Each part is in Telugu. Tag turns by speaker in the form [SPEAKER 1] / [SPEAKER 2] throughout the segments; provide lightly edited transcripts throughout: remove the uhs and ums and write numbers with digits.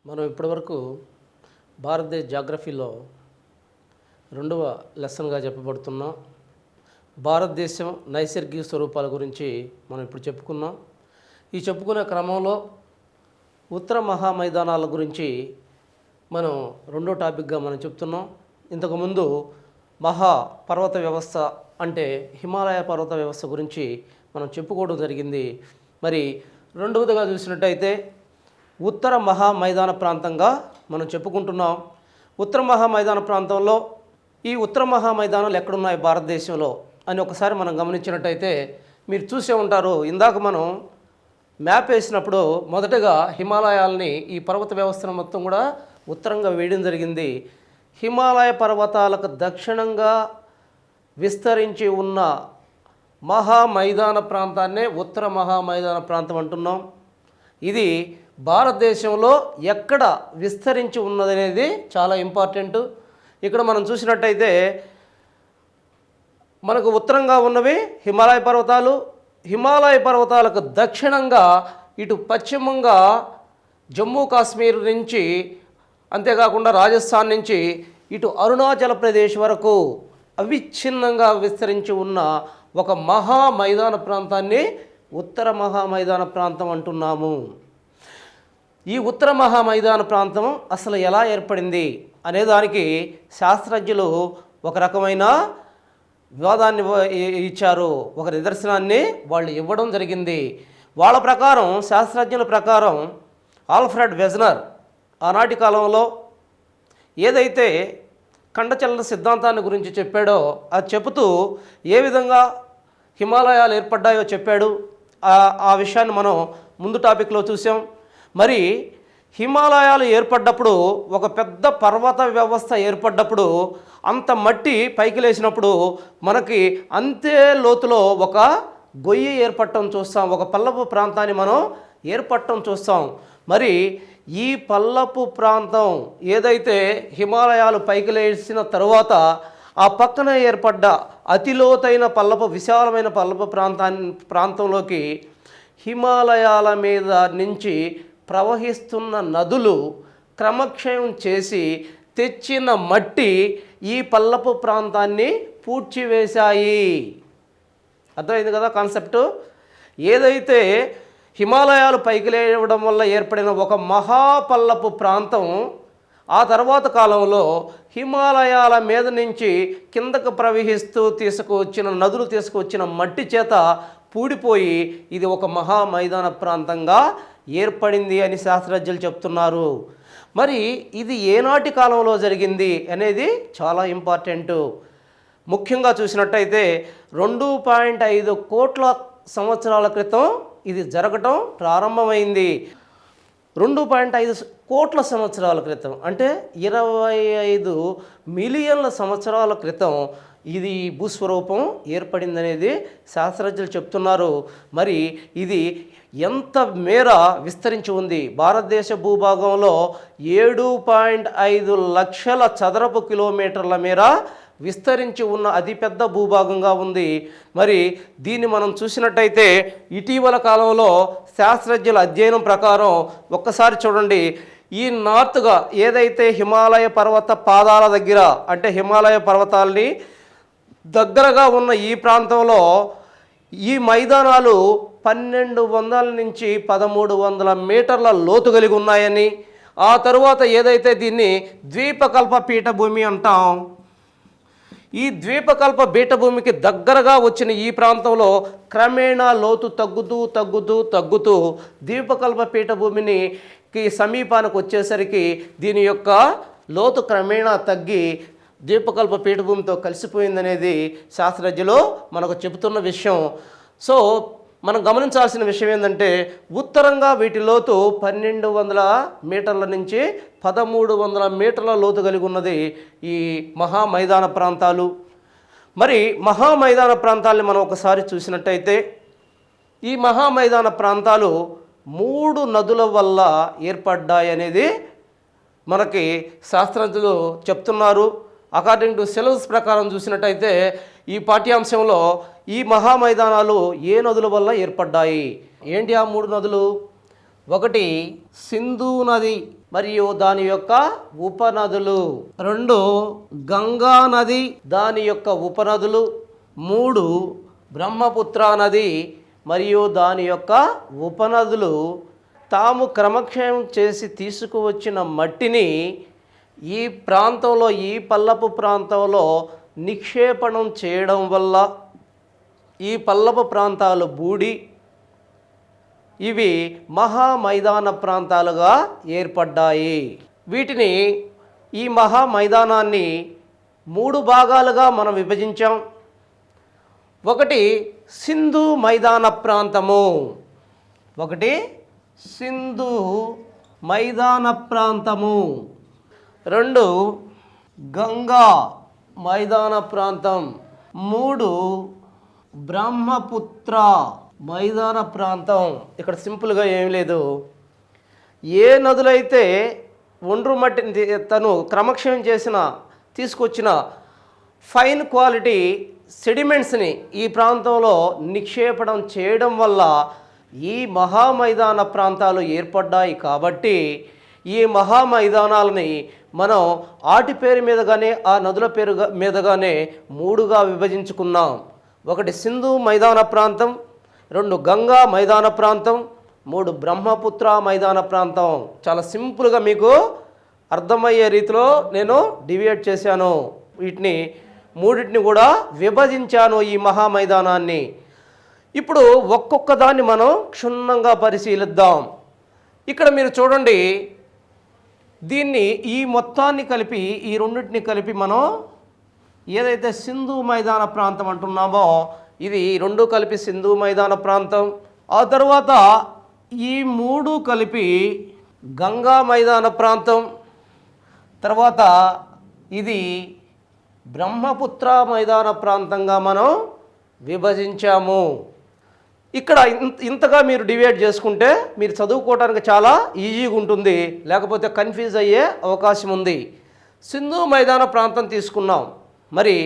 [SPEAKER 1] మనం ఇప్పటివరకు భారతదేశ జాగ్రఫీలో రెండవ లెసన్గా చెప్పబడుతున్నాం. భారతదేశం నైసర్గిక స్వరూపాల గురించి మనం ఇప్పుడు చెప్పుకున్నాం. ఈ చెప్పుకునే క్రమంలో ఉత్తర మహామైదానాల గురించి మనం రెండో టాపిక్గా మనం చెప్తున్నాం. ఇంతకుముందు మహా పర్వత వ్యవస్థ అంటే హిమాలయ పర్వత వ్యవస్థ గురించి మనం చెప్పుకోవడం జరిగింది. మరి రెండవదిగా చూసినట్టయితే ఉత్తర మహామైదాన ప్రాంతంగా మనం చెప్పుకుంటున్నాం. ఉత్తర మహామైదాన ప్రాంతంలో ఈ ఉత్తర మహామైదానాలు ఎక్కడున్నాయి భారతదేశంలో అని ఒకసారి మనం గమనించినట్టయితే మీరు చూసే ఉంటారు. ఇందాక మనం మ్యాప్ వేసినప్పుడు మొదటగా హిమాలయాల్ని ఈ పర్వత వ్యవస్థను మొత్తం కూడా ఉత్తరంగా వేయడం జరిగింది. హిమాలయ పర్వతాలకు దక్షిణంగా విస్తరించి ఉన్న మహామైదాన ప్రాంతాన్నే ఉత్తర మహామైదాన ప్రాంతం అంటున్నాం. ఇది భారతదేశంలో ఎక్కడ విస్తరించి ఉన్నదనేది చాలా ఇంపార్టెంట్. ఇక్కడ మనం చూసినట్టయితే మనకు ఉత్తరంగా ఉన్నవి హిమాలయ పర్వతాలు. హిమాలయ పర్వతాలకు దక్షిణంగా ఇటు పశ్చిమంగా జమ్మూ కాశ్మీర్ నుంచి, అంతేకాకుండా రాజస్థాన్ నుంచి ఇటు అరుణాచల్ ప్రదేశ్ వరకు అవిచ్ఛిన్నంగా విస్తరించి ఉన్న ఒక మహా మైదాన ప్రాంతాన్ని ఉత్తర మహామైదాన ప్రాంతం అంటున్నాము. ఈ ఉత్తర మహామైదాన ప్రాంతం అసలు ఎలా ఏర్పడింది అనే దానికి శాస్త్రజ్ఞులు ఒక రకమైన వివాదాన్ని ఇచ్చారు. ఒక నిదర్శనాన్ని వాళ్ళు ఇవ్వడం జరిగింది. వాళ్ళ ప్రకారం, శాస్త్రజ్ఞుల ప్రకారం ఆల్ఫ్రెడ్ వెజ్నర్ ఆనాటి కాలంలో ఏదైతే ఖండచలన సిద్ధాంతాన్ని గురించి చెప్పాడో అది చెబుతూ ఏ విధంగా హిమాలయాలు ఏర్పడ్డాయో చెప్పాడు. ఆ విషయాన్ని మనం ముందు టాపిక్లో చూసాం. మరి హిమాలయాలు ఏర్పడ్డప్పుడు, ఒక పెద్ద పర్వత వ్యవస్థ ఏర్పడ్డప్పుడు, అంత మట్టి పైకి లేచినప్పుడు మనకి అంతే లోతులో ఒక గొయ్యి ఏర్పడటం చూస్తాం. ఒక పల్లపు ప్రాంతాన్ని మనం ఏర్పడటం చూస్తాం. మరి ఈ పల్లపు ప్రాంతం ఏదైతే హిమాలయాలు పైకి లేచిన తరువాత ఆ పక్కన ఏర్పడ్డ అతి లోతైన విశాలమైన పల్లపు ప్రాంతంలోకి హిమాలయాల మీద నుంచి ప్రవహిస్తున్న నదులు క్రమక్షయం చేసి తెచ్చిన మట్టి ఈ పల్లపు ప్రాంతాన్ని పూడ్చివేశాయి. అర్థమైంది కదా కాన్సెప్టు? ఏదైతే హిమాలయాలు పైకి లేవడం వల్ల ఏర్పడిన ఒక మహాపల్లపు ప్రాంతం ఆ తర్వాత కాలంలో హిమాలయాల మీద నుంచి కిందకు ప్రవహిస్తూ నదులు తీసుకువచ్చిన మట్టి చేత పూడిపోయి ఇది ఒక మహా మైదాన ప్రాంతంగా ఏర్పడింది అని శాస్త్రజ్ఞులు చెప్తున్నారు. మరి ఇది ఏనాటి కాలంలో జరిగింది అనేది చాలా ఇంపార్టెంటు. ముఖ్యంగా చూసినట్టయితే 2.5 కోట్ల సంవత్సరాల క్రితం ఇది జరగటం ప్రారంభమైంది. 2.5 కోట్ల సంవత్సరాల క్రితం అంటే 25 మిలియన్ల సంవత్సరాల క్రితం ఇది భూస్వరూపం ఏర్పడిందనేది శాస్త్రజ్ఞులు చెప్తున్నారు. మరి ఇది ఎంత మేర విస్తరించి ఉంది? భారతదేశ భూభాగంలో 7.5 లక్షల చదరపు కిలోమీటర్ల మేర విస్తరించి ఉన్న అతిపెద్ద భూభాగంగా ఉంది. మరి దీన్ని మనం చూసినట్టయితే ఇటీవల కాలంలో శాస్త్రజ్ఞుల అధ్యయనం ప్రకారం ఒక్కసారి చూడండి. ఈ నార్త్గా ఏదైతే హిమాలయ పర్వత పాదాల దగ్గర అంటే హిమాలయ పర్వతాల్ని దగ్గరగా ఉన్న ఈ ప్రాంతంలో ఈ మైదానాలు 1200 నుంచి 1300 మీటర్ల లోతు కలిగి ఉన్నాయని, ఆ తరువాత ఏదైతే దీన్ని ద్వీపకల్ప పీఠభూమి అంటాం, ఈ ద్వీపకల్ప పీఠభూమికి దగ్గరగా వచ్చిన ఈ ప్రాంతంలో క్రమేణా లోతు తగ్గుతూ ద్వీపకల్ప పీఠభూమికి సమీపానికి వచ్చేసరికి దీని యొక్క లోతు క్రమేణా తగ్గి ద్వీపకల్ప పీఠభూమితో కలిసిపోయిందనేది శాస్త్రజ్ఞులు మనకు చెబుతున్న విషయం. సో మనం గమనించాల్సిన విషయం ఏంటంటే ఉత్తరంగా వీటి లోతు 1200 మీటర్ల నుంచి 1300 మీటర్ల లోతు కలిగి ఉన్నది ఈ మహామైదాన ప్రాంతాలు. మరి మహామైదాన ప్రాంతాలని మనం ఒకసారి చూసినట్టయితే ఈ మహామైదాన ప్రాంతాలు 3 నదుల వల్ల ఏర్పడ్డాయి అనేది మనకి శాస్త్రజ్ఞులు చెప్తున్నారు. అకార్డింగ్ టు సిలబస్ ప్రకారం చూసినట్టయితే ఈ పాఠ్యాంశంలో ఈ మహామైదానాలు ఏ నదుల వల్ల ఏర్పడ్డాయి? ఏంటి ఆ 3 నదులు? ఒకటి సింధు నది, మరియు దాని యొక్క ఉపనదులు. 2 గంగా నది దాని యొక్క ఉపనదులు. 3 బ్రహ్మపుత్ర నది మరియు దాని యొక్క ఉపనదులు తాము క్రమక్షయం చేసి తీసుకువచ్చిన మట్టిని ఈ ప్రాంతంలో, ఈ పల్లపు ప్రాంతంలో నిక్షేపణం చేయడం వల్ల ఈ పల్లపు ప్రాంతాలు బూడి ఇవి మహా మైదాన ప్రాంతాలుగా ఏర్పడ్డాయి. వీటిని, ఈ మహా మైదానాన్ని 3 భాగాలుగా మనం విభజించాం. ఒకటి సింధు మైదాన ప్రాంతము, ఒకటి సింధు మైదాన ప్రాంతము, 2 గంగా మైదాన ప్రాంతం, 3 బ్రహ్మపుత్ర మైదాన ప్రాంతం. ఇక్కడ సింపుల్గా ఏం లేదు, ఏ నదులైతే ఒండ్రు మట్టిని తను క్రమక్షయం తీసుకొచ్చిన ఫైన్ క్వాలిటీ సెడిమెంట్స్ని ఈ ప్రాంతంలో నిక్షేపణం చేయడం వల్ల ఈ మహామైదాన ప్రాంతాలు ఏర్పడ్డాయి. కాబట్టి ఈ మహామైదానాలని మనం ఆటి పేరు మీదగానే, ఆ నదుల పేరు మీదగానే 3గా విభజించుకున్నాం. ఒకటి సింధు మైదాన ప్రాంతం, 2 గంగా మైదాన ప్రాంతం, 3 బ్రహ్మపుత్ర మైదాన ప్రాంతం. చాలా సింపుల్గా మీకు అర్థమయ్యే రీతిలో నేను డివైడ్ చేశాను. వీటిని 3టిని కూడా విభజించాను ఈ మహామైదానాన్ని. ఇప్పుడు ఒక్కొక్క దాన్ని మనం క్షుణ్ణంగా పరిశీలిద్దాం. ఇక్కడ మీరు చూడండి, దీన్ని ఈ మొత్తాన్ని కలిపి, ఈ రెండింటిని కలిపి మనం ఏదైతే సింధు మైదాన ప్రాంతం అంటున్నామో ఇది 2 కలిపి సింధు మైదాన ప్రాంతం. ఆ తర్వాత ఈ 3 కలిపి గంగా మైదాన ప్రాంతం. తర్వాత ఇది బ్రహ్మపుత్ర మైదాన ప్రాంతంగా మనం విభజించాము. ఇక్కడ ఇంతగా మీరు డివైడ్ చేసుకుంటే మీరు చదువుకోవడానికి చాలా ఈజీగా ఉంటుంది, లేకపోతే కన్ఫ్యూజ్ అయ్యే అవకాశం ఉంది. సింధు మైదాన ప్రాంతం తీసుకున్నాం. మరి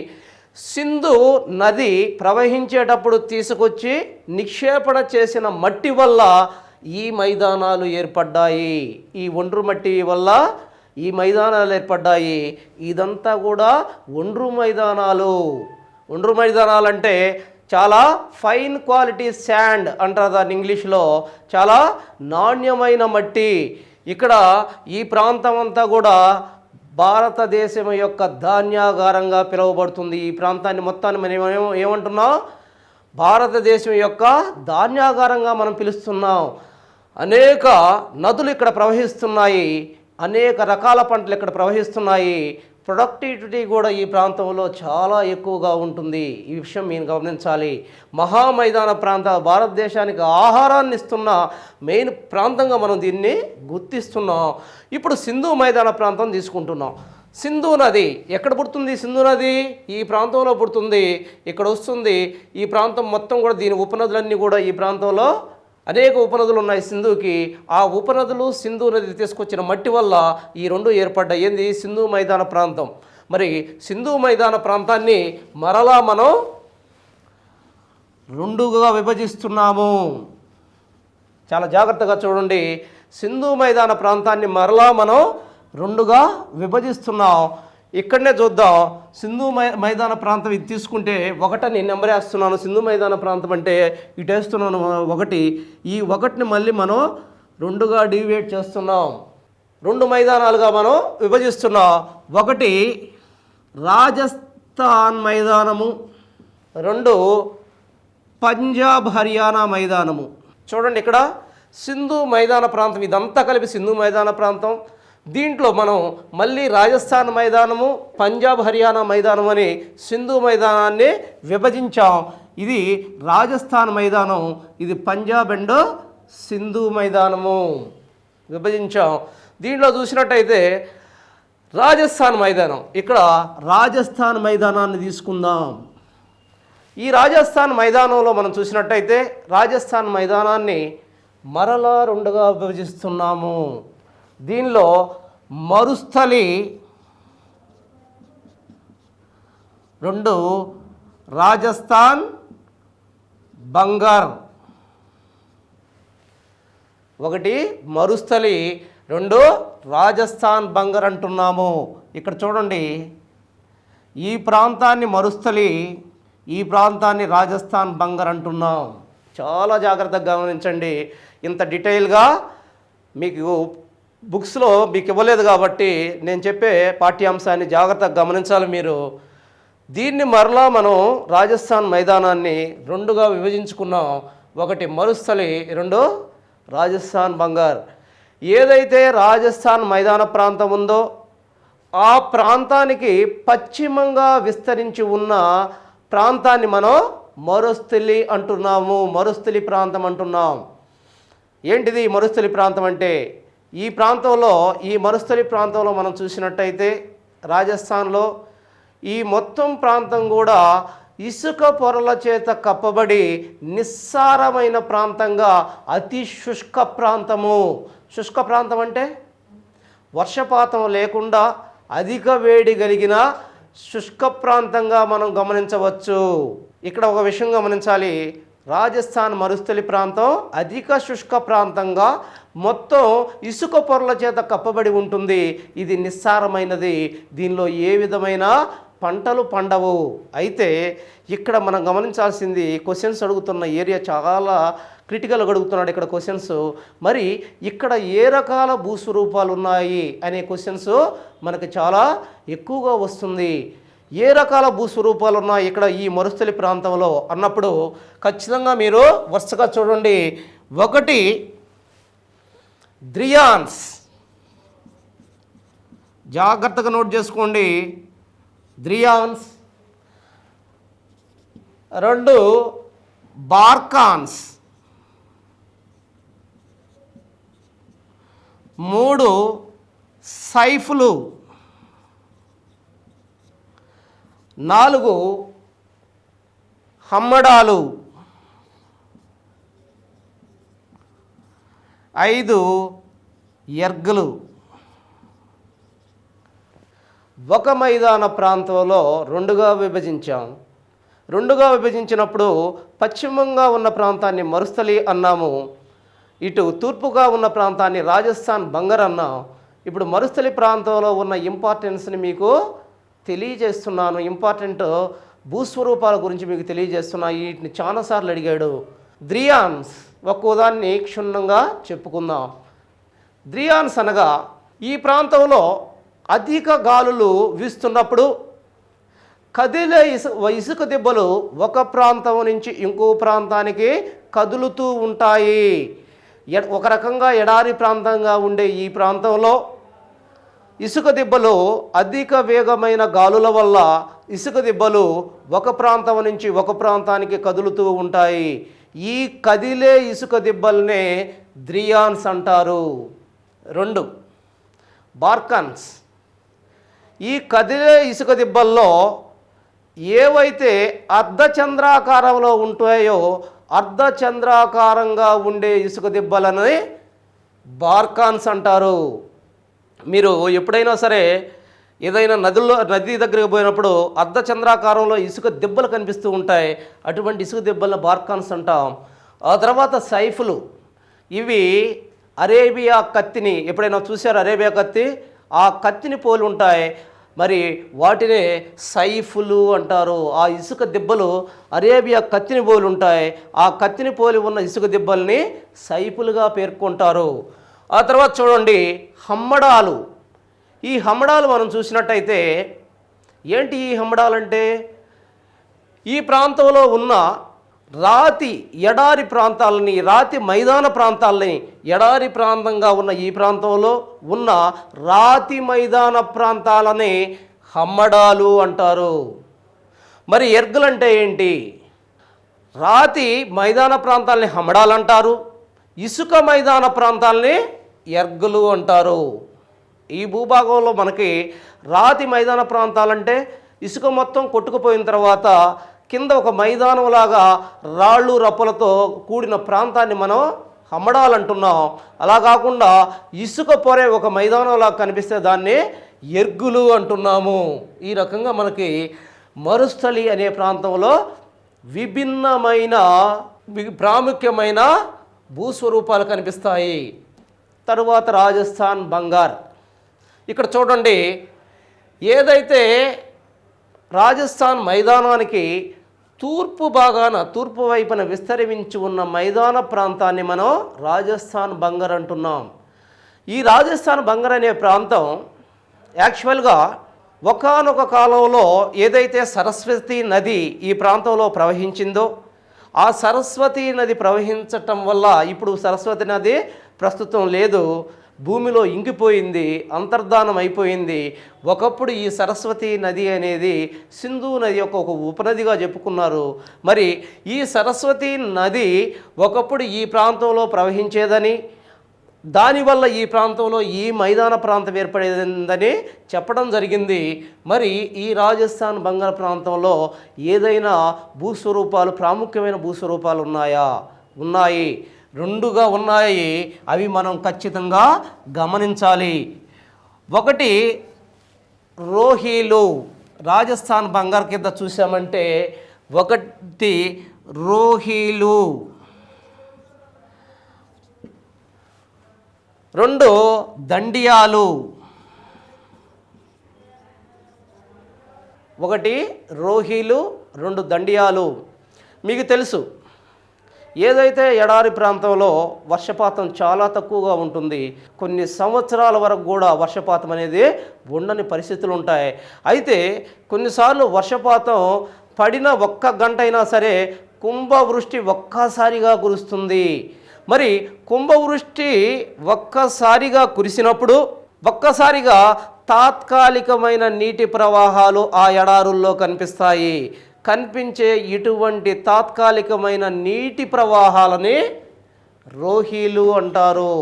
[SPEAKER 1] సింధు నది ప్రవహించేటప్పుడు తీసుకొచ్చి నిక్షేపణ చేసిన మట్టి వల్ల ఈ మైదానాలు ఏర్పడ్డాయి. ఈ ఒండ్రు మట్టి వల్ల ఈ మైదానాలు ఏర్పడ్డాయి. ఇదంతా కూడా ఒండ్రు మైదానాలు. ఒండ్రు మైదానాలు అంటే చాలా ఫైన్ క్వాలిటీ శాండ్ అంటారు దాన్ని ఇంగ్లీష్లో, చాలా నాణ్యమైన మట్టి. ఇక్కడ ఈ ప్రాంతం అంతా కూడా భారతదేశం యొక్క ధాన్యాగారంగా పిలువబడుతుంది. ఈ ప్రాంతాన్ని మొత్తాన్ని మనం ఏమంటున్నాం? భారతదేశం యొక్క ధాన్యాగారంగా మనం పిలుస్తున్నాం. అనేక నదులు ఇక్కడ ప్రవహిస్తున్నాయి, అనేక రకాల పంటలు ఇక్కడ ప్రవహిస్తున్నాయి. ప్రొడక్టివిటీ కూడా ఈ ప్రాంతంలో చాలా ఎక్కువగా ఉంటుంది. ఈ విషయం మీరు గమనించాలి. మహామైదాన ప్రాంతాలు భారతదేశానికి ఆహారాన్ని ఇస్తున్న మెయిన్ ప్రాంతంగా మనం దీన్ని గుర్తిస్తున్నాం. ఇప్పుడు సింధు మైదాన ప్రాంతం తీసుకుంటున్నాం. సింధు నది ఎక్కడ పుడుతుంది? సింధు నది ఈ ప్రాంతంలో పుడుతుంది, ఇక్కడ వస్తుంది. ఈ ప్రాంతం మొత్తం కూడా, దీని ఉపనదులన్నీ కూడా ఈ ప్రాంతంలో అనేక ఉపనదులు ఉన్నాయి సింధుకి. ఆ ఉపనదులు సింధు నది తీసుకొచ్చిన మట్టి వల్ల ఈ 2 ఏర్పడ్డాయి. ఏంది? సింధు మైదాన ప్రాంతం. మరి సింధు మైదాన ప్రాంతాన్ని మరలా మనం 2గా విభజిస్తున్నాము. చాలా జాగ్రత్తగా చూడండి. సింధు మైదాన ప్రాంతాన్ని మరలా మనం 2గా విభజిస్తున్నాం. ఇక్కడనే చూద్దాం. సింధు మైదాన ప్రాంతం ఇది తీసుకుంటే 1 నేను నెంబర్ వేస్తున్నాను. సింధు మైదాన ప్రాంతం అంటే ఇటు వేస్తున్నాను 1. ఈ 1ని మళ్ళీ మనం 2గా డివైడ్ చేస్తున్నాం. 2 మైదానాలుగా మనం విభజిస్తున్నాం. 1 రాజస్థాన్ మైదానము, 2 పంజాబ్ హర్యానా మైదానము. చూడండి, ఇక్కడ సింధు మైదాన ప్రాంతం, ఇదంతా కలిపి సింధు మైదాన ప్రాంతం. దీంట్లో మనం మళ్ళీ రాజస్థాన్ మైదానము, పంజాబ్ హర్యానా మైదానం అని సింధు మైదానాన్ని విభజించాం. ఇది రాజస్థాన్ మైదానం, ఇది పంజాబ్ అండ్ సింధు మైదానము విభజించాం. దీంట్లో చూసినట్టయితే రాజస్థాన్ మైదానం, ఇక్కడ రాజస్థాన్ మైదానాన్ని తీసుకుందాం. ఈ రాజస్థాన్ మైదానంలో మనం చూసినట్టయితే రాజస్థాన్ మైదానాన్ని మరలా 2గా విభజిస్తున్నాము. దీనిలో మరుస్థలి 2, రాజస్థాన్ బంగార్ 1 మరుస్థలి, రెండు రాజస్థాన్ బంగర్ అంటున్నాము. ఇక్కడ చూడండి, ఈ ప్రాంతాన్ని మరుస్థలి, ఈ ప్రాంతాన్ని రాజస్థాన్ బంగర్ అంటున్నాం. చాలా జాగ్రత్తగా గమనించండి. ఇంత డీటెయిల్గా మీకు బుక్స్లో మీకు ఇవ్వలేదు కాబట్టి నేను చెప్పే పాఠ్యాంశాన్ని జాగ్రత్తగా గమనించాలి మీరు. దీన్ని మరలా మనం రాజస్థాన్ మైదానాన్ని రెండుగా విభజించుకున్నాం. ఒకటి మరుస్థలి, రెండు రాజస్థాన్ బంగార్. ఏదైతే రాజస్థాన్ మైదాన ప్రాంతం ఉందో ఆ ప్రాంతానికి పశ్చిమంగా విస్తరించి ఉన్న ప్రాంతాన్ని మనం మరుస్థలి అంటున్నాము, మరుస్థలి ప్రాంతం అంటున్నాం. ఏంటిది మరుస్థలి ప్రాంతం అంటే? ఈ ప్రాంతంలో, ఈ మరుస్థలి ప్రాంతంలో మనం చూసినట్టయితే రాజస్థాన్లో ఈ మొత్తం ప్రాంతం కూడా ఇసుక పొరల చేత కప్పబడి నిస్సారమైన ప్రాంతంగా, అతి శుష్క ప్రాంతము. శుష్క ప్రాంతం అంటే వర్షపాతం లేకుండా అధిక వేడి కలిగిన శుష్క ప్రాంతంగా మనం గమనించవచ్చు. ఇక్కడ ఒక విషయం గమనించాలి, రాజస్థాన్ మరుస్థలి ప్రాంతం అధిక శుష్క ప్రాంతంగా మొత్తం ఇసుక పొరల చేత కప్పబడి ఉంటుంది. ఇది నిస్సారమైనది, దీనిలో ఏ విధమైన పంటలు పండవు. అయితే ఇక్కడ మనం గమనించాల్సింది, క్వశ్చన్స్ అడుగుతున్న ఏరియా చాలా క్రిటికల్గా అడుగుతున్నాడు ఇక్కడ క్వశ్చన్స్. మరి ఇక్కడ ఏ రకాల భూస్వరూపాలు ఉన్నాయి అనే క్వశ్చన్స్ మనకి చాలా ఎక్కువగా వస్తుంది. ఏ రకాల భూస్వరూపాలు ఉన్నాయి ఇక్కడ ఈ మరుస్థలి ప్రాంతంలో అన్నప్పుడు ఖచ్చితంగా మీరు వరుసగా చూడండి. ఒకటి ద్రియాన్స్, జాగ్రత్తగా నోట్ చేసుకోండి, ద్రియాన్స్. రెండు బార్కాన్స్. మూడు సైఫులు. నాలుగు హమ్మడాలు. ఐదు ఎర్గలు. ఒక మైదాన ప్రాంతంలో రెండుగా విభజించాం. రెండుగా విభజించినప్పుడు పశ్చిమంగా ఉన్న ప్రాంతాన్ని మరుస్థలి అన్నాము, ఇటు తూర్పుగా ఉన్న ప్రాంతాన్ని రాజస్థాన్ బంగర్ అన్నాం. ఇప్పుడు మరుస్థలి ప్రాంతంలో ఉన్న ఇంపార్టెన్స్ని మీకు తెలియజేస్తున్నాను. ఇంపార్టెంట్ భూస్వరూపాల గురించి మీకు తెలియజేస్తున్నా. వీటిని చాలాసార్లు అడిగాడు. ద్రియాన్స్ ఒక్కో దాన్ని క్షుణ్ణంగా చెప్పుకుందాం. ద్రియాన్స్ అనగా ఈ ప్రాంతంలో అధిక గాలులు వీస్తున్నప్పుడు కదిలే ఇసుక దిబ్బలు ఒక ప్రాంతం నుంచి ఇంకో ప్రాంతానికి కదులుతూ ఉంటాయి. ఒక రకంగా ఎడారి ప్రాంతంగా ఉండే ఈ ప్రాంతంలో ఇసుక దిబ్బలు అధిక వేగమైన గాలుల వల్ల ఇసుక దిబ్బలు ఒక ప్రాంతం నుంచి ఒక ప్రాంతానికి కదులుతూ ఉంటాయి. ఈ కదిలే ఇసుక దిబ్బల్నే ద్రియాన్స్ అంటారు. రెండు బార్కాన్స్. ఈ కదిలే ఇసుక దిబ్బల్లో ఏవైతే అర్ధచంద్రాకారంలో ఉంటాయో అర్ధచంద్రాకారంగా ఉండే ఇసుక దిబ్బలని బార్కాన్స్ అంటారు. మీరు ఎప్పుడైనా సరే ఏదైనా నది దగ్గరికి పోయినప్పుడు అర్ధచంద్రాకారంలో ఇసుక దిబ్బలు కనిపిస్తూ ఉంటాయి. అటువంటి ఇసుక దిబ్బలను బార్కాన్స్ అంటాం. ఆ తర్వాత సైఫులు. ఇవి అరేబియా కత్తిని ఎప్పుడైనా చూశారు? అరేబియా కత్తి, ఆ కత్తిని పోలి ఉంటాయి. మరి వాటినే సైఫులు అంటారు. ఆ ఇసుక దిబ్బలు అరేబియా కత్తిని పోలి ఉంటాయి. ఆ కత్తిని పోలి ఉన్న ఇసుక దిబ్బల్ని సైఫులుగా పేర్కొంటారు. ఆ తర్వాత చూడండి హమ్మడాలు. ఈ హమ్మడాలు మనం చూసినట్టయితే ఏంటి ఈ హమ్మడాలు అంటే? ఈ ప్రాంతంలో ఉన్న రాతి ఎడారి ప్రాంతాలని, రాతి మైదాన ప్రాంతాలని, ఎడారి ప్రాంతంగా ఉన్న ఈ ప్రాంతంలో ఉన్న రాతి మైదాన ప్రాంతాలని హమ్మడాలు అంటారు. మరి ఎర్గలు అంటే ఏంటి? రాతి మైదాన ప్రాంతాలని హమ్మడాలు అంటారు, ఇసుక మైదాన ప్రాంతాలని ఎర్గలు అంటారు. ఈ భూభాగంలో మనకి రాతి మైదాన ప్రాంతాలంటే ఇసుక మొత్తం కొట్టుకుపోయిన తర్వాత కింద ఒక మైదానంలాగా రాళ్ళు రప్పలతో కూడిన ప్రాంతాన్ని మనం హమ్మడాలు అంటున్నాం. అలా కాకుండా ఇసుక పొరే ఒక మైదానంలా కనిపిస్తే దాన్ని ఎర్గులు అంటున్నాము. ఈ రకంగా మనకి మరుస్థలి అనే ప్రాంతంలో విభిన్నమైన ప్రాముఖ్యమైన భూస్వరూపాలు కనిపిస్తాయి. తరువాత రాజస్థాన్ బంగార్. ఇక్కడ చూడండి, ఏదైతే రాజస్థాన్ మైదానానికి తూర్పు వైపున విస్తరించి ఉన్న మైదాన ప్రాంతాన్ని మనం రాజస్థాన్ బంగర్ అంటున్నాం. ఈ రాజస్థాన్ బంగర్ అనే ప్రాంతం యాక్చువల్గా ఒకానొక కాలంలో ఏదైతే సరస్వతి నది ఈ ప్రాంతంలో ప్రవహించిందో, ఆ సరస్వతి నది ప్రవహించటం వల్ల ఇప్పుడు సరస్వతి నది ప్రస్తుతం లేదు, భూమిలో ఇంకిపోయింది, అంతర్ధానం అయిపోయింది. ఒకప్పుడు ఈ సరస్వతి నది అనేది సింధు నది యొక్క ఒక ఉపనదిగా చెప్పుకున్నారు. మరి ఈ సరస్వతి నది ఒకప్పుడు ఈ ప్రాంతంలో ప్రవహించేదని, దానివల్ల ఈ ప్రాంతంలో ఈ మైదాన ప్రాంతం ఏర్పడేదని చెప్పడం జరిగింది. మరి ఈ రాజస్థాన్ బంగారు ప్రాంతంలో ఏదైనా భూస్వరూపాలు, ప్రాముఖ్యమైన భూస్వరూపాలు ఉన్నాయా? ఉన్నాయి, రెండుగా ఉన్నాయి. అవి మనం ఖచ్చితంగా గమనించాలి. ఒకటి రోహీలు, రాజస్థాన్ బంగారు కింద చూసామంటే ఒకటి రోహీలు, రెండు దండియాలు. ఒకటి రోహీలు, రెండు దండియాలు. మీకు తెలుసు, ఏదైతే ఎడారి ప్రాంతంలో వర్షపాతం చాలా తక్కువగా ఉంటుంది, కొన్ని సంవత్సరాల వరకు కూడా వర్షపాతం అనేది ఉండని పరిస్థితులు ఉంటాయి. అయితే కొన్నిసార్లు వర్షపాతం పడిన ఒక్క గంట అయినా సరే కుంభవృష్టి ఒక్కసారిగా కురుస్తుంది. మరి కుంభవృష్టి ఒక్కసారిగా కురిసినప్పుడు ఒక్కసారిగా తాత్కాలికమైన నీటి ప్రవాహాలు ఆ ఎడారుల్లో కనిపిస్తాయి. కనిపించే ఇటువంటి తాత్కాలికమైన నీటి ప్రవాహాలని రోహీలు అంటారు.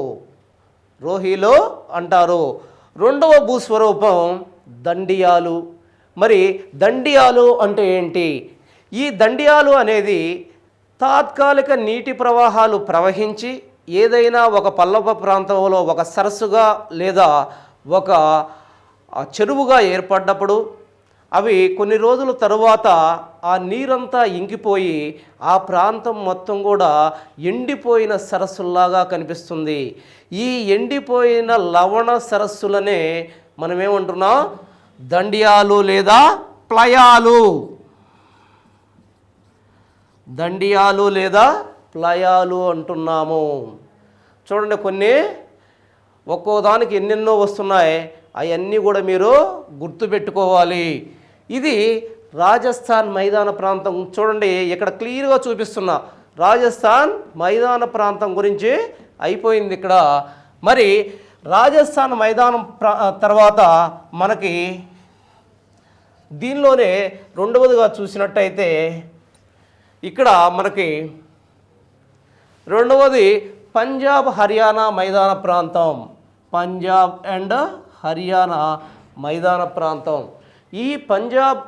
[SPEAKER 1] రోహీలు అంటారు. రెండవ భూస్వరూపం దండియాలు. మరి దండియాలు అంటే ఏంటి? ఈ దండియాలు అనేది తాత్కాలిక నీటి ప్రవాహాలు ప్రవహించి ఏదైనా ఒక పల్లవ ప్రాంతంలో ఒక సరస్సుగా లేదా ఒక చెరువుగా ఏర్పడ్డప్పుడు అవి కొన్ని రోజుల తరువాత ఆ నీరంతా ఇంకిపోయి ఆ ప్రాంతం మొత్తం కూడా ఎండిపోయిన సరస్సుల్లాగా కనిపిస్తుంది. ఈ ఎండిపోయిన లవణ సరస్సులనే మనమేమంటున్నాం? దండియాలు లేదా ప్లయాలు. దండియాలు లేదా ప్లయాలు అంటున్నాము. చూడండి, కొన్ని ఒక్కో దానికి ఎన్నెన్నో వస్తున్నాయి, అవన్నీ కూడా మీరు గుర్తుపెట్టుకోవాలి. ఇది రాజస్థాన్ మైదాన ప్రాంతం. చూడండి, ఇక్కడ క్లియర్గా చూపిస్తున్నా, రాజస్థాన్ మైదాన ప్రాంతం గురించి అయిపోయింది ఇక్కడ. మరి రాజస్థాన్ మైదానం తర్వాత మనకి దీనిలోనే రెండవదిగా చూసినట్టయితే ఇక్కడ మనకి రెండవది పంజాబ్ హర్యానా మైదాన ప్రాంతం. పంజాబ్ అండ్ హర్యానా మైదాన ప్రాంతం. ఈ పంజాబ్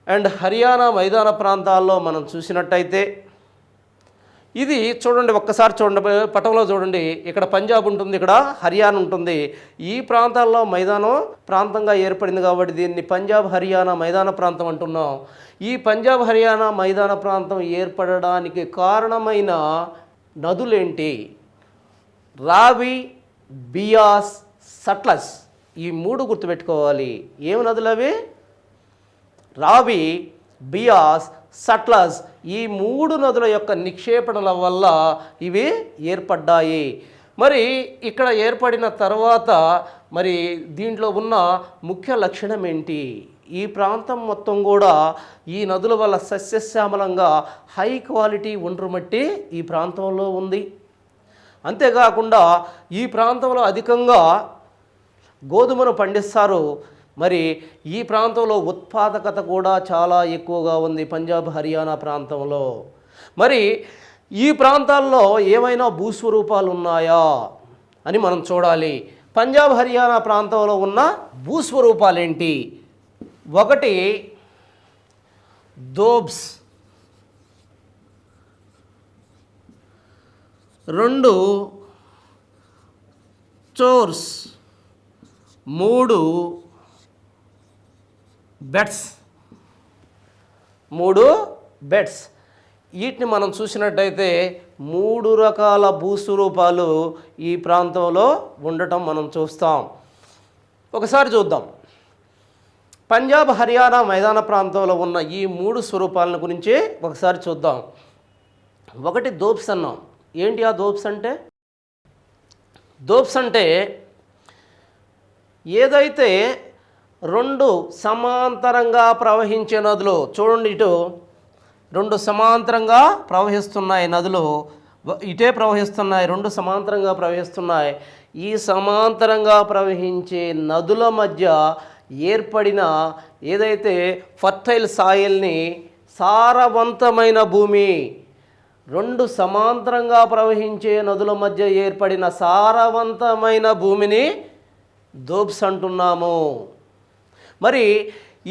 [SPEAKER 1] అండ్ హర్యానా మైదాన ప్రాంతాల్లో మనం చూసినట్టయితే ఇది చూడండి, ఒక్కసారి చూడండి, పటంలో చూడండి. ఇక్కడ పంజాబ్ ఉంటుంది, ఇక్కడ హర్యానా ఉంటుంది. ఈ ప్రాంతాల్లో మైదానం ప్రాంతంగా ఏర్పడింది కాబట్టి దీన్ని పంజాబ్ హర్యానా మైదాన ప్రాంతం అంటున్నాం. ఈ పంజాబ్ హర్యానా మైదాన ప్రాంతం ఏర్పడడానికి కారణమైన నదులేంటి? రావి, బియాస్, సట్లెజ్. ఈ మూడు గుర్తుపెట్టుకోవాలి. ఏమి నదులు అవి? రావి, బియాస్, సట్లెజ్. ఈ మూడు నదుల యొక్క నిక్షేపణల వల్ల ఇవి ఏర్పడ్డాయి. మరి ఇక్కడ ఏర్పడిన తర్వాత మరి దీంట్లో ఉన్న ముఖ్య లక్షణం ఏంటి? ఈ ప్రాంతం మొత్తం కూడా ఈ నదుల వల్ల సస్యశ్యామలంగా హై క్వాలిటీ ఒండ్రు మట్టి ఈ ప్రాంతంలో ఉంది. అంతేకాకుండా ఈ ప్రాంతంలో అధికంగా గోధుమను పండిస్తారు. మరి ఈ ప్రాంతంలో ఉత్పాదకత కూడా చాలా ఎక్కువగా ఉంది పంజాబ్ హర్యానా ప్రాంతంలో. మరి ఈ ప్రాంతాల్లో ఏమైనా భూస్వరూపాలు ఉన్నాయా అని మనం చూడాలి. పంజాబ్ హర్యానా ప్రాంతంలో ఉన్న భూస్వరూపాలు ఏంటి? ఒకటి దోబ్స్, రెండు చోర్స్, మూడు బెట్స్. వీటిని మనం చూసినట్టయితే 3 రకాల భూస్వరూపాలు ఈ ప్రాంతంలో ఉండటం మనం చూస్తాం. ఒకసారి చూద్దాం. పంజాబ్, హర్యానా మైదాన ప్రాంతంలో ఉన్న ఈ 3 స్వరూపాలను గురించి ఒకసారి చూద్దాం. ఒకటి దోబ్స్ అన్నాం. ఏంటి ఆ దోబ్స్ అంటే? దోబ్స్ అంటే ఏదైతే 2 సమాంతరంగా ప్రవహించే నదులు, చూడండి ఇటు 2 సమాంతరంగా ప్రవహిస్తున్నాయి నదులు, ఇటే ప్రవహిస్తున్నాయి, 2 సమాంతరంగా ప్రవహిస్తున్నాయి. ఈ సమాంతరంగా ప్రవహించే నదుల మధ్య ఏర్పడిన ఏదైతే ఫర్టైల్ సాయిల్ని, సారవంతమైన భూమి, 2 సమాంతరంగా ప్రవహించే నదుల మధ్య ఏర్పడిన సారవంతమైన భూమిని దోబ్స్ అంటున్నాము. మరి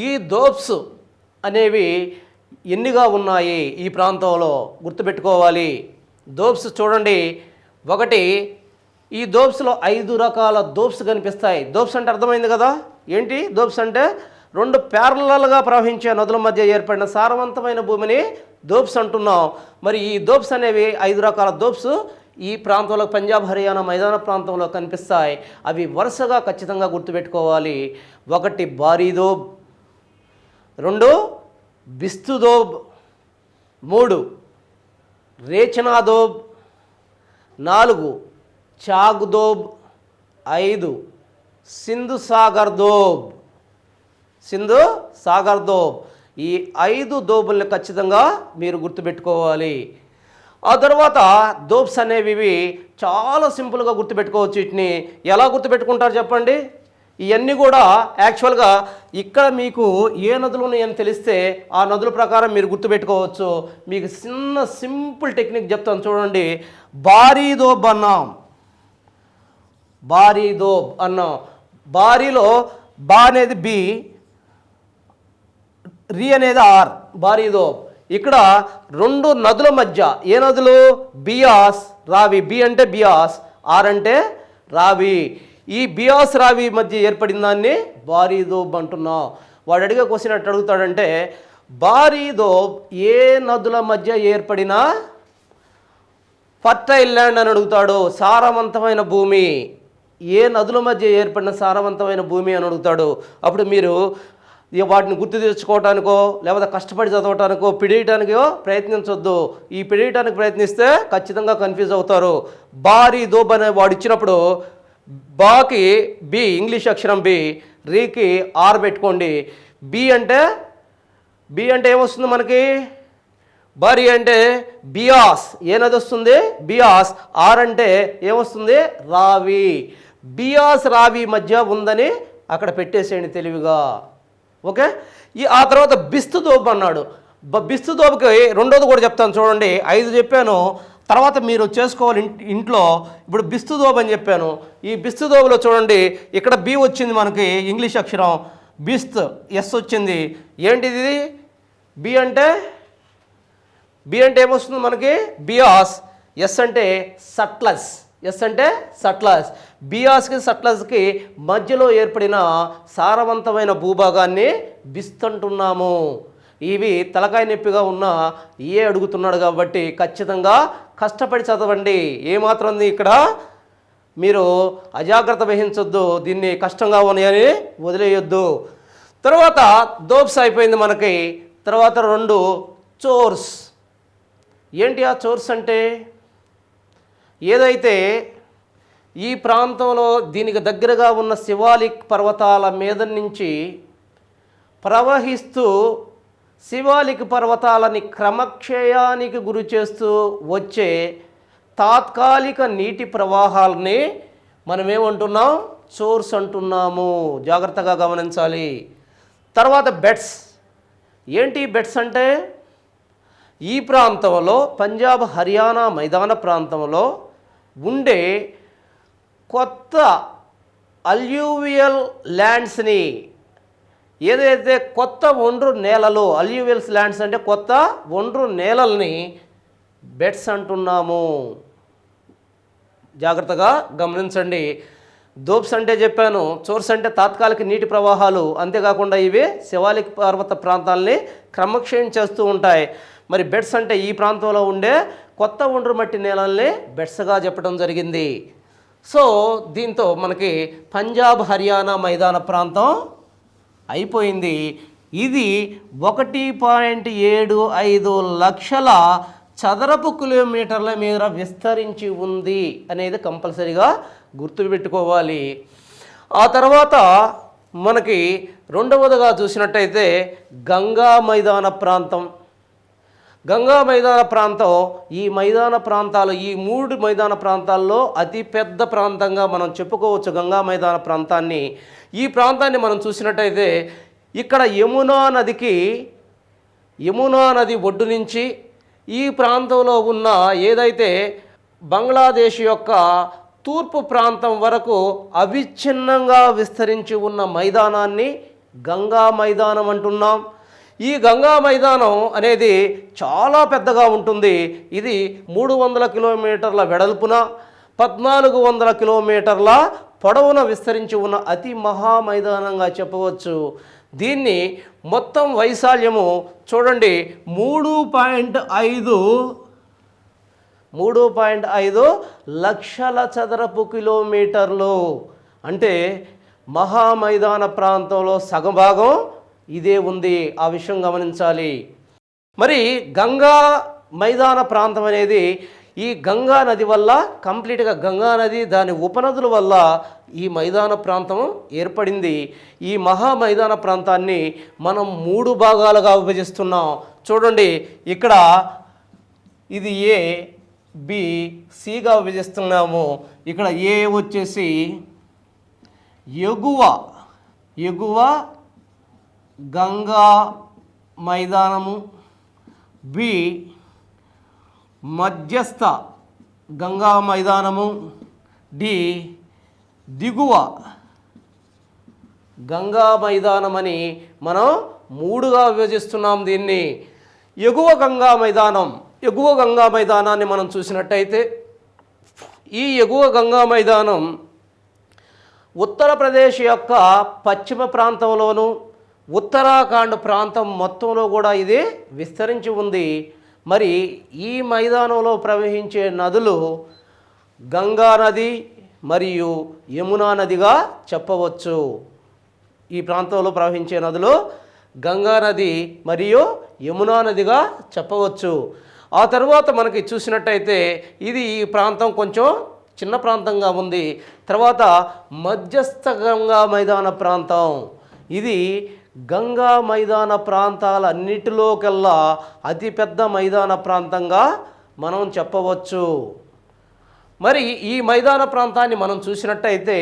[SPEAKER 1] ఈ దోబ్స్ అనేవి ఎన్నిగా ఉన్నాయి ఈ ప్రాంతంలో గుర్తుపెట్టుకోవాలి. దోబ్స్ చూడండి, ఒకటి ఈ దోబ్స్లో 5 రకాల దోబ్స్ కనిపిస్తాయి. దోబ్స్ అంటే అర్థమైంది కదా. ఏంటి దోబ్స్ అంటే? 2 ప్యారలల్గా ప్రవహించే నదుల మధ్య ఏర్పడిన సారవంతమైన భూమిని దోబ్స్ అంటున్నాం. మరి ఈ దోబ్స్ అనేవి 5 రకాల దోబ్స్ ఈ ప్రాంతంలో, పంజాబ్, హర్యానా మైదాన ప్రాంతంలో కనిపిస్తాయి. అవి వరుసగా ఖచ్చితంగా గుర్తుపెట్టుకోవాలి. 1 బారీ దోబ్, 2 బిస్తు దోబ్, 3 రేచనా దోబ్, 4 చాగ్ దోబ్, 5 సింధు సాగర్ దోబ్. సింధు సాగర్ దోబ్. ఈ 5 దోబుల్ని ఖచ్చితంగా మీరు గుర్తుపెట్టుకోవాలి. ఆ తర్వాత దోబ్స్ అనేవి చాలా సింపుల్గా గుర్తుపెట్టుకోవచ్చు. వీటిని ఎలా గుర్తుపెట్టుకుంటారు చెప్పండి? ఇవన్నీ కూడా యాక్చువల్గా ఇక్కడ మీకు ఏ నదులు ఉన్నాయని తెలిస్తే ఆ నదుల ప్రకారం మీరు గుర్తుపెట్టుకోవచ్చు. మీకు చిన్న సింపుల్ టెక్నిక్ చెప్తాను చూడండి. బారీ దోబ్ అన్నాం, బారీ దోబ్ అన్నాం. బారీలో బా అనేది బి, రి అనేది ఆర్, బారీ దోబ్. ఇక్కడ 2 నదుల మధ్య, ఏ నదులు? బియాస్, రావి. బి అంటే బియాస్, ఆర్ అంటే రావి. ఈ బియాస్ రావి మధ్య ఏర్పడిన దాన్ని బారీ దోబ్ అంటున్నాం. వాడు అడిగే క్వశ్చన్ ఎట్టు అడుగుతాడంటే, బారీ దోబ్ ఏ నదుల మధ్య ఏర్పడిన ఫర్టైల్ ల్యాండ్ అని అడుగుతాడు. సారవంతమైన భూమి, ఏ నదుల మధ్య ఏర్పడిన సారవంతమైన భూమి అని అడుగుతాడు. అప్పుడు మీరు వాటిని గుర్తు తెచ్చుకోవటానికో లేకపోతే కష్టపడి చదవటానికో పిడియటానికో ప్రయత్నించొద్దు. ఈ పిడియటానికి ప్రయత్నిస్తే ఖచ్చితంగా కన్ఫ్యూజ్ అవుతారు. బారీ దోబ్ అనే వాడు ఇచ్చినప్పుడు బాకి బి, ఇంగ్లీష్ అక్షరం బి, రీకి ఆర్ పెట్టుకోండి. బి అంటే ఏమొస్తుంది మనకి? బారీ అంటే బియాస్, ఏ నది వస్తుంది? బియాస్. ఆర్ అంటే ఏమొస్తుంది? రావి. బియాస్ రావి మధ్య ఉందని అక్కడ పెట్టేసేయండి తెలివిగా. ఓకే. ఆ తర్వాత బిస్తు దోబ్ అన్నాడు. బిస్తు దోబ్కి రెండోది కూడా చెప్తాను చూడండి. 5 చెప్పాను, తర్వాత మీరు చేసుకోవాలి ఇంట్లో. ఇప్పుడు బిస్తు దోబ్ అని చెప్పాను. ఈ బిస్తు దోబ్లో చూడండి, ఇక్కడ బి వచ్చింది మనకి, ఇంగ్లీష్ అక్షరం. బిస్త్ ఎస్ వచ్చింది. ఏంటిది? బి అంటే ఏమొస్తుంది మనకి? బియాస్. ఎస్ అంటే సట్లస్. ఎస్ అంటే సట్లస్. బియాస్కి సట్లస్కి మధ్యలో ఏర్పడిన సారవంతమైన భూభాగాన్ని బిస్త్ అంటున్నాము. ఇవి తలకాయ నొప్పిగా ఉన్న ఏ అడుగుతున్నాడు కాబట్టి ఖచ్చితంగా కష్టపడి చదవండి. ఏమాత్రం ఇక్కడ మీరు అజాగ్రత్త వహించొద్దు. దీన్ని కష్టంగా ఉన్నాయని వదిలేయొద్దు. తర్వాత దోబ్స్ అయిపోయింది మనకి. తర్వాత 2 చోర్స్. ఏంటి ఆ చోర్స్ అంటే? ఏదైతే ఈ ప్రాంతంలో దీనికి దగ్గరగా ఉన్న శివాలిక్ పర్వతాల మీద నుంచి ప్రవహిస్తూ శివాలిక్ పర్వతాలని క్రమక్షయానికి గురి చేస్తూ వచ్చే తాత్కాలిక నీటి ప్రవాహాలని మనమేమంటున్నాం? చోర్స్ అంటున్నాము. జాగ్రత్తగా గమనించాలి. తర్వాత బెడ్స్. ఏంటి బెడ్స్ అంటే? ఈ ప్రాంతంలో, పంజాబ్, హర్యానా మైదాన ప్రాంతంలో ఉండే కొత్త అల్యూవియల్ ల్యాండ్స్ని, ఏదైతే కొత్త ఒండ్రు నేలలు, అల్యూవియల్స్ ల్యాండ్స్ అంటే కొత్త ఒండ్రు నేలల్ని బెడ్స్ అంటున్నాము. జాగ్రత్తగా గమనించండి. దోబ్స్ అంటే చెప్పాను, చోర్స్ అంటే తాత్కాలిక నీటి ప్రవాహాలు. అంతేకాకుండా ఇవి శివాలిక్ పర్వత ప్రాంతాలని క్రమక్షయం చేస్తూ ఉంటాయి. మరి బెడ్స్ అంటే ఈ ప్రాంతంలో ఉండే కొత్త ఒండ్రు మట్టి నేలల్ని బెడ్స్గా చెప్పడం జరిగింది. సో దీంతో మనకి పంజాబ్ హర్యానా మైదాన ప్రాంతం అయిపోయింది. ఇది 1.75 లక్షల చదరపు కిలోమీటర్ల మీద విస్తరించి ఉంది అనేది కంపల్సరీగా గుర్తుపెట్టుకోవాలి. ఆ తర్వాత మనకి రెండవదిగా చూసినట్టయితే గంగా మైదాన ప్రాంతం. గంగా మైదాన ప్రాంతం ఈ మైదాన ప్రాంతాలు, ఈ 3 మైదాన ప్రాంతాల్లో అతి పెద్ద ప్రాంతంగా మనం చెప్పుకోవచ్చు గంగా మైదాన ప్రాంతాన్ని. ఈ ప్రాంతాన్ని మనం చూసినట్టయితే ఇక్కడ యమునా నది ఒడ్డు నుంచి ఈ ప్రాంతంలో ఉన్న ఏదైతే బంగ్లాదేశ్ యొక్క తూర్పు ప్రాంతం వరకు అవిచ్ఛిన్నంగా విస్తరించి ఉన్న మైదానాన్ని గంగా మైదానం అంటున్నాం. ఈ గంగా మైదానం అనేది చాలా పెద్దగా ఉంటుంది. ఇది 300 కిలోమీటర్ల వెడల్పున 1400 కిలోమీటర్ల పొడవున విస్తరించి ఉన్న అతి మహా మైదానంగా చెప్పవచ్చు. దీన్ని మొత్తం వైశాల్యము చూడండి 3.5 లక్షల చదరపు కిలోమీటర్లు. అంటే మహామైదాన ప్రాంతంలో సగం భాగం ఇదే ఉంది. ఆ విషయం గమనించాలి. మరి గంగా మైదాన ప్రాంతం అనేది ఈ గంగా నది వల్ల, కంప్లీట్గా గంగా నది దాని ఉపనదుల వల్ల ఈ మైదాన ప్రాంతం ఏర్పడింది. ఈ మహా మైదాన ప్రాంతాన్ని మనం 3 భాగాలుగా విభజిస్తున్నాం. చూడండి ఇక్కడ ఇది ఏ, బి, సిగా విభజిస్తున్నాము. ఇక్కడ ఏ వచ్చేసి ఎగువ గంగా మైదానము, బి మధ్యస్థ గంగా మైదానము, డి దిగువ గంగా మైదానం అని మనం 3గా విభజిస్తున్నాం దీన్ని. ఎగువ గంగా మైదానాన్ని మనం చూసినట్టయితే ఈ ఎగువ గంగా మైదానం ఉత్తరప్రదేశ్ యొక్క పశ్చిమ ప్రాంతంలోను ఉత్తరాఖండ్ ప్రాంతం మొత్తంలో కూడా ఇది విస్తరించి ఉంది. మరి ఈ మైదానంలో ప్రవహించే నదులు గంగా నది మరియు యమునా నదిగా చెప్పవచ్చు. ఈ ప్రాంతంలో ప్రవహించే నదులు గంగా నది మరియు యమునా నదిగా చెప్పవచ్చు. ఆ తర్వాత మనకి చూసినట్టయితే ఇది ఈ ప్రాంతం కొంచెం చిన్న ప్రాంతంగా ఉంది. తర్వాత మధ్యస్థ గంగా మైదాన ప్రాంతం, ఇది గంగా మైదాన ప్రాంతాలన్నిటిలోకెల్లా అతిపెద్ద మైదాన ప్రాంతంగా మనం చెప్పవచ్చు. మరి ఈ మైదాన ప్రాంతాన్ని మనం చూసినట్టయితే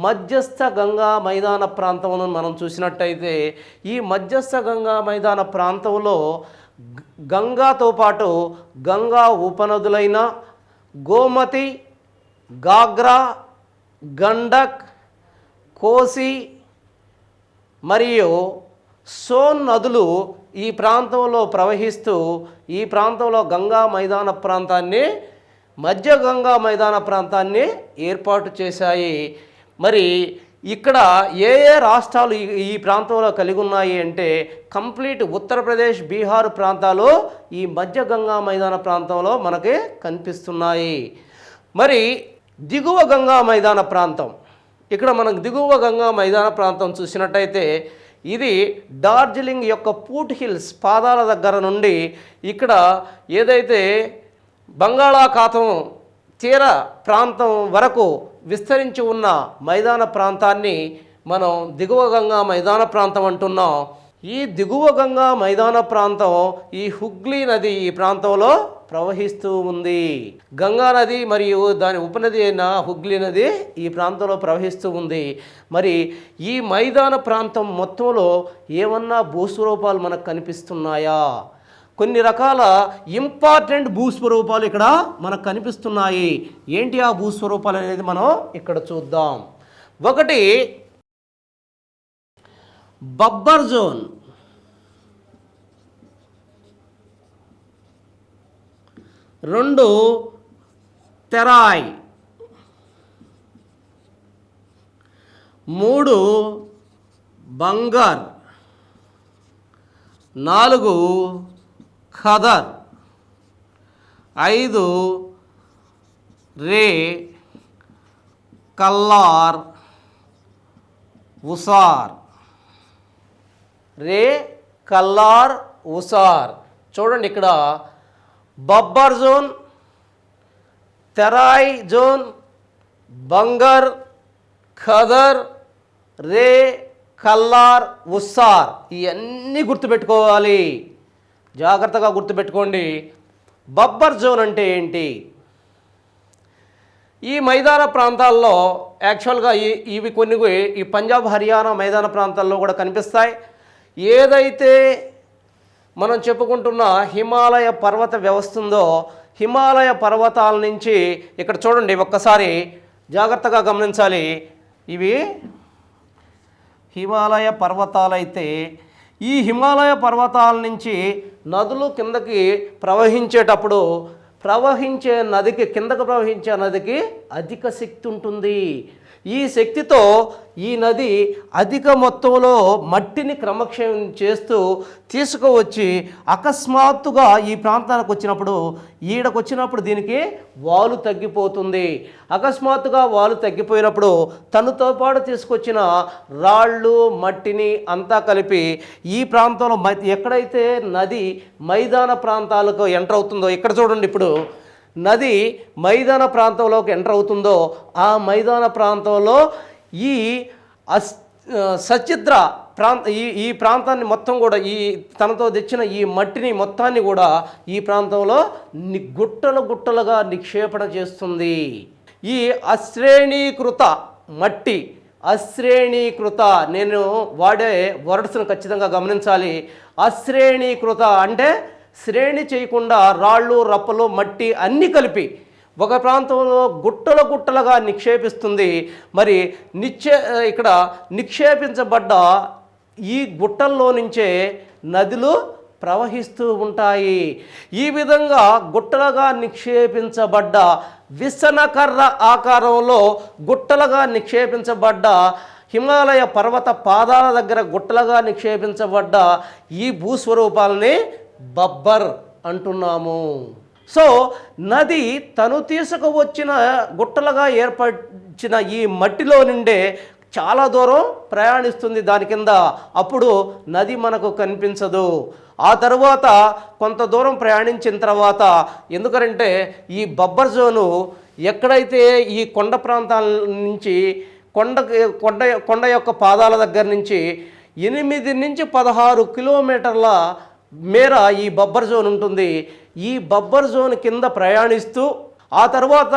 [SPEAKER 1] మధ్యస్థ గంగా మైదాన ప్రాంతమును మనం చూసినట్టయితే ఈ మధ్యస్థ గంగా మైదాన ప్రాంతంలో గంగాతో పాటు గంగా ఉపనదులైన గోమతి, గాగ్రా, గండక్, కోసి మరియు సోన్ నదులు ఈ ప్రాంతంలో ప్రవహిస్తూ ఈ ప్రాంతంలో గంగా మైదాన ప్రాంతాన్ని, మధ్య గంగా మైదాన ప్రాంతాన్ని ఏర్పాటు చేశాయి. మరి ఇక్కడ ఏ రాష్ట్రాలు ఈ ప్రాంతంలో కలిగి ఉన్నాయి అంటే కంప్లీట్ ఉత్తరప్రదేశ్, బీహార్ ప్రాంతాలు ఈ మధ్య గంగా మైదాన ప్రాంతంలో మనకి కనిపిస్తున్నాయి. మరి దిగువ గంగా మైదాన ప్రాంతం, ఇక్కడ మనకు దిగువ గంగా మైదాన ప్రాంతం చూసినట్టయితే ఇది డార్జిలింగ్ యొక్క ఫూట్ హిల్స్ పాదాల దగ్గర నుండి ఇక్కడ ఏదైతే బంగాళాఖాతం తీర ప్రాంతం వరకు విస్తరించి ఉన్న మైదాన ప్రాంతాన్ని మనం దిగువ గంగా మైదాన ప్రాంతం అంటున్నాం. ఈ దిగువ గంగా మైదాన ప్రాంతం ఈ హుగ్లీ నది ఈ ప్రాంతంలో ప్రవహిస్తూ ఉంది. గంగా నది మరియు దాని ఉపనది అయిన హుగ్లీ నది ఈ ప్రాంతంలో ప్రవహిస్తూ ఉంది. మరి ఈ మైదాన ప్రాంతం మొత్తంలో ఏమన్నా భూస్వరూపాలు మనకు కనిపిస్తున్నాయా? కొన్ని రకాల ఇంపార్టెంట్ భూస్వరూపాలు ఇక్కడ మనకు కనిపిస్తున్నాయి. ఏంటి ఆ భూస్వరూపాలు అనేది మనం ఇక్కడ చూద్దాం. ఒకటి బబ్బర్ జోన్, 2 తెరాయ్, 3 బంగార్, 4 ఖదర్, 5 రే కల్లార్ ఉసార్. రే కల్లార్ ఉసార్. చూడండి ఇక్కడ బబ్బర్ జోన్, తెరాయ్ జోన్, బంగర్, ఖదర్, రే కల్లార్ ఉస్సార్. ఇవన్నీ గుర్తుపెట్టుకోవాలి, జాగ్రత్తగా గుర్తుపెట్టుకోండి. బబ్బర్ జోన్ అంటే ఏంటి? ఈ మైదాన ప్రాంతాల్లో యాక్చువల్గా ఇవి కొన్ని ఈ పంజాబ్ హర్యానా మైదాన ప్రాంతాల్లో కూడా కనిపిస్తాయి. ఏదైతే మనం చెప్పుకుంటున్న హిమాలయ పర్వత వ్యవస్థ ఉందో, హిమాలయ పర్వతాల నుంచి ఇక్కడ చూడండి, ఒక్కసారి జాగ్రత్తగా గమనించాలి. ఇవి హిమాలయ పర్వతాలైతే ఈ హిమాలయ పర్వతాల నుంచి నదులు కిందకి ప్రవహించేటప్పుడు ప్రవహించే నదికి అధిక శక్తి ఉంటుంది. ఈ శక్తితో ఈ నది అధిక మొత్తంలో మట్టిని క్రమక్షయం చేస్తూ తీసుకువచ్చి అకస్మాత్తుగా ఈ ప్రాంతానికి వచ్చినప్పుడు దీనికి వాలు తగ్గిపోతుంది. అకస్మాత్తుగా వాలు తగ్గిపోయినప్పుడు తనతో పాటు తీసుకొచ్చిన రాళ్ళు మట్టిని అంతా కలిపి ఈ ప్రాంతంలో ఎక్కడైతే నది మైదాన ప్రాంతాలకు ఎంటర్ అవుతుందో, ఇక్కడ చూడండి, ఇప్పుడు నది మైదాన ప్రాంతంలోకి ఎంటర్ అవుతుందో ఆ మైదాన ప్రాంతంలో ఈ సచిద్ర ఈ ప్రాంతాన్ని మొత్తం కూడా తనతో తెచ్చిన ఈ మట్టిని మొత్తాన్ని కూడా ఈ ప్రాంతంలో గుట్టలుగా నిక్షేపణ చేస్తుంది. ఈ అశ్రేణీకృత మట్టి, నేను వాడే వర్డ్స్ను ఖచ్చితంగా గమనించాలి. అశ్రేణీకృత అంటే శ్రేణి చేయకుండా రాళ్ళు రప్పలు మట్టి అన్నీ కలిపి ఒక ప్రాంతంలో గుట్టలుగా నిక్షేపిస్తుంది. మరి ఇక్కడ నిక్షేపించబడ్డ ఈ గుట్టల్లో నుంచే నదులు ప్రవహిస్తూ ఉంటాయి. ఈ విధంగా గుట్టలుగా నిక్షేపించబడ్డ విసనకర్ర ఆకారంలో గుట్టలుగా నిక్షేపించబడ్డ హిమాలయ పర్వత పాదాల దగ్గర గుట్టలుగా నిక్షేపించబడ్డ ఈ భూస్వరూపాలని బబ్బర్ అంటున్నాము. సో నది తను తీసుకువచ్చిన గుట్టలుగా ఏర్పరిచిన ఈ మట్టిలో నుండే చాలా దూరం ప్రయాణిస్తుంది దాని కింద. అప్పుడు నది మనకు కనిపించదు. ఆ తరువాత కొంత దూరం ప్రయాణించిన తర్వాత, ఎందుకంటే ఈ బబ్బర్ జోను ఎక్కడైతే ఈ కొండ ప్రాంతాల నుంచి కొండ యొక్క పాదాల దగ్గర నుంచి 8 నుంచి 16 కిలోమీటర్ల మేర ఈ బబ్బర్ జోన్ ఉంటుంది. ఈ బబ్బర్ జోన్ కింద ప్రయాణిస్తూ ఆ తర్వాత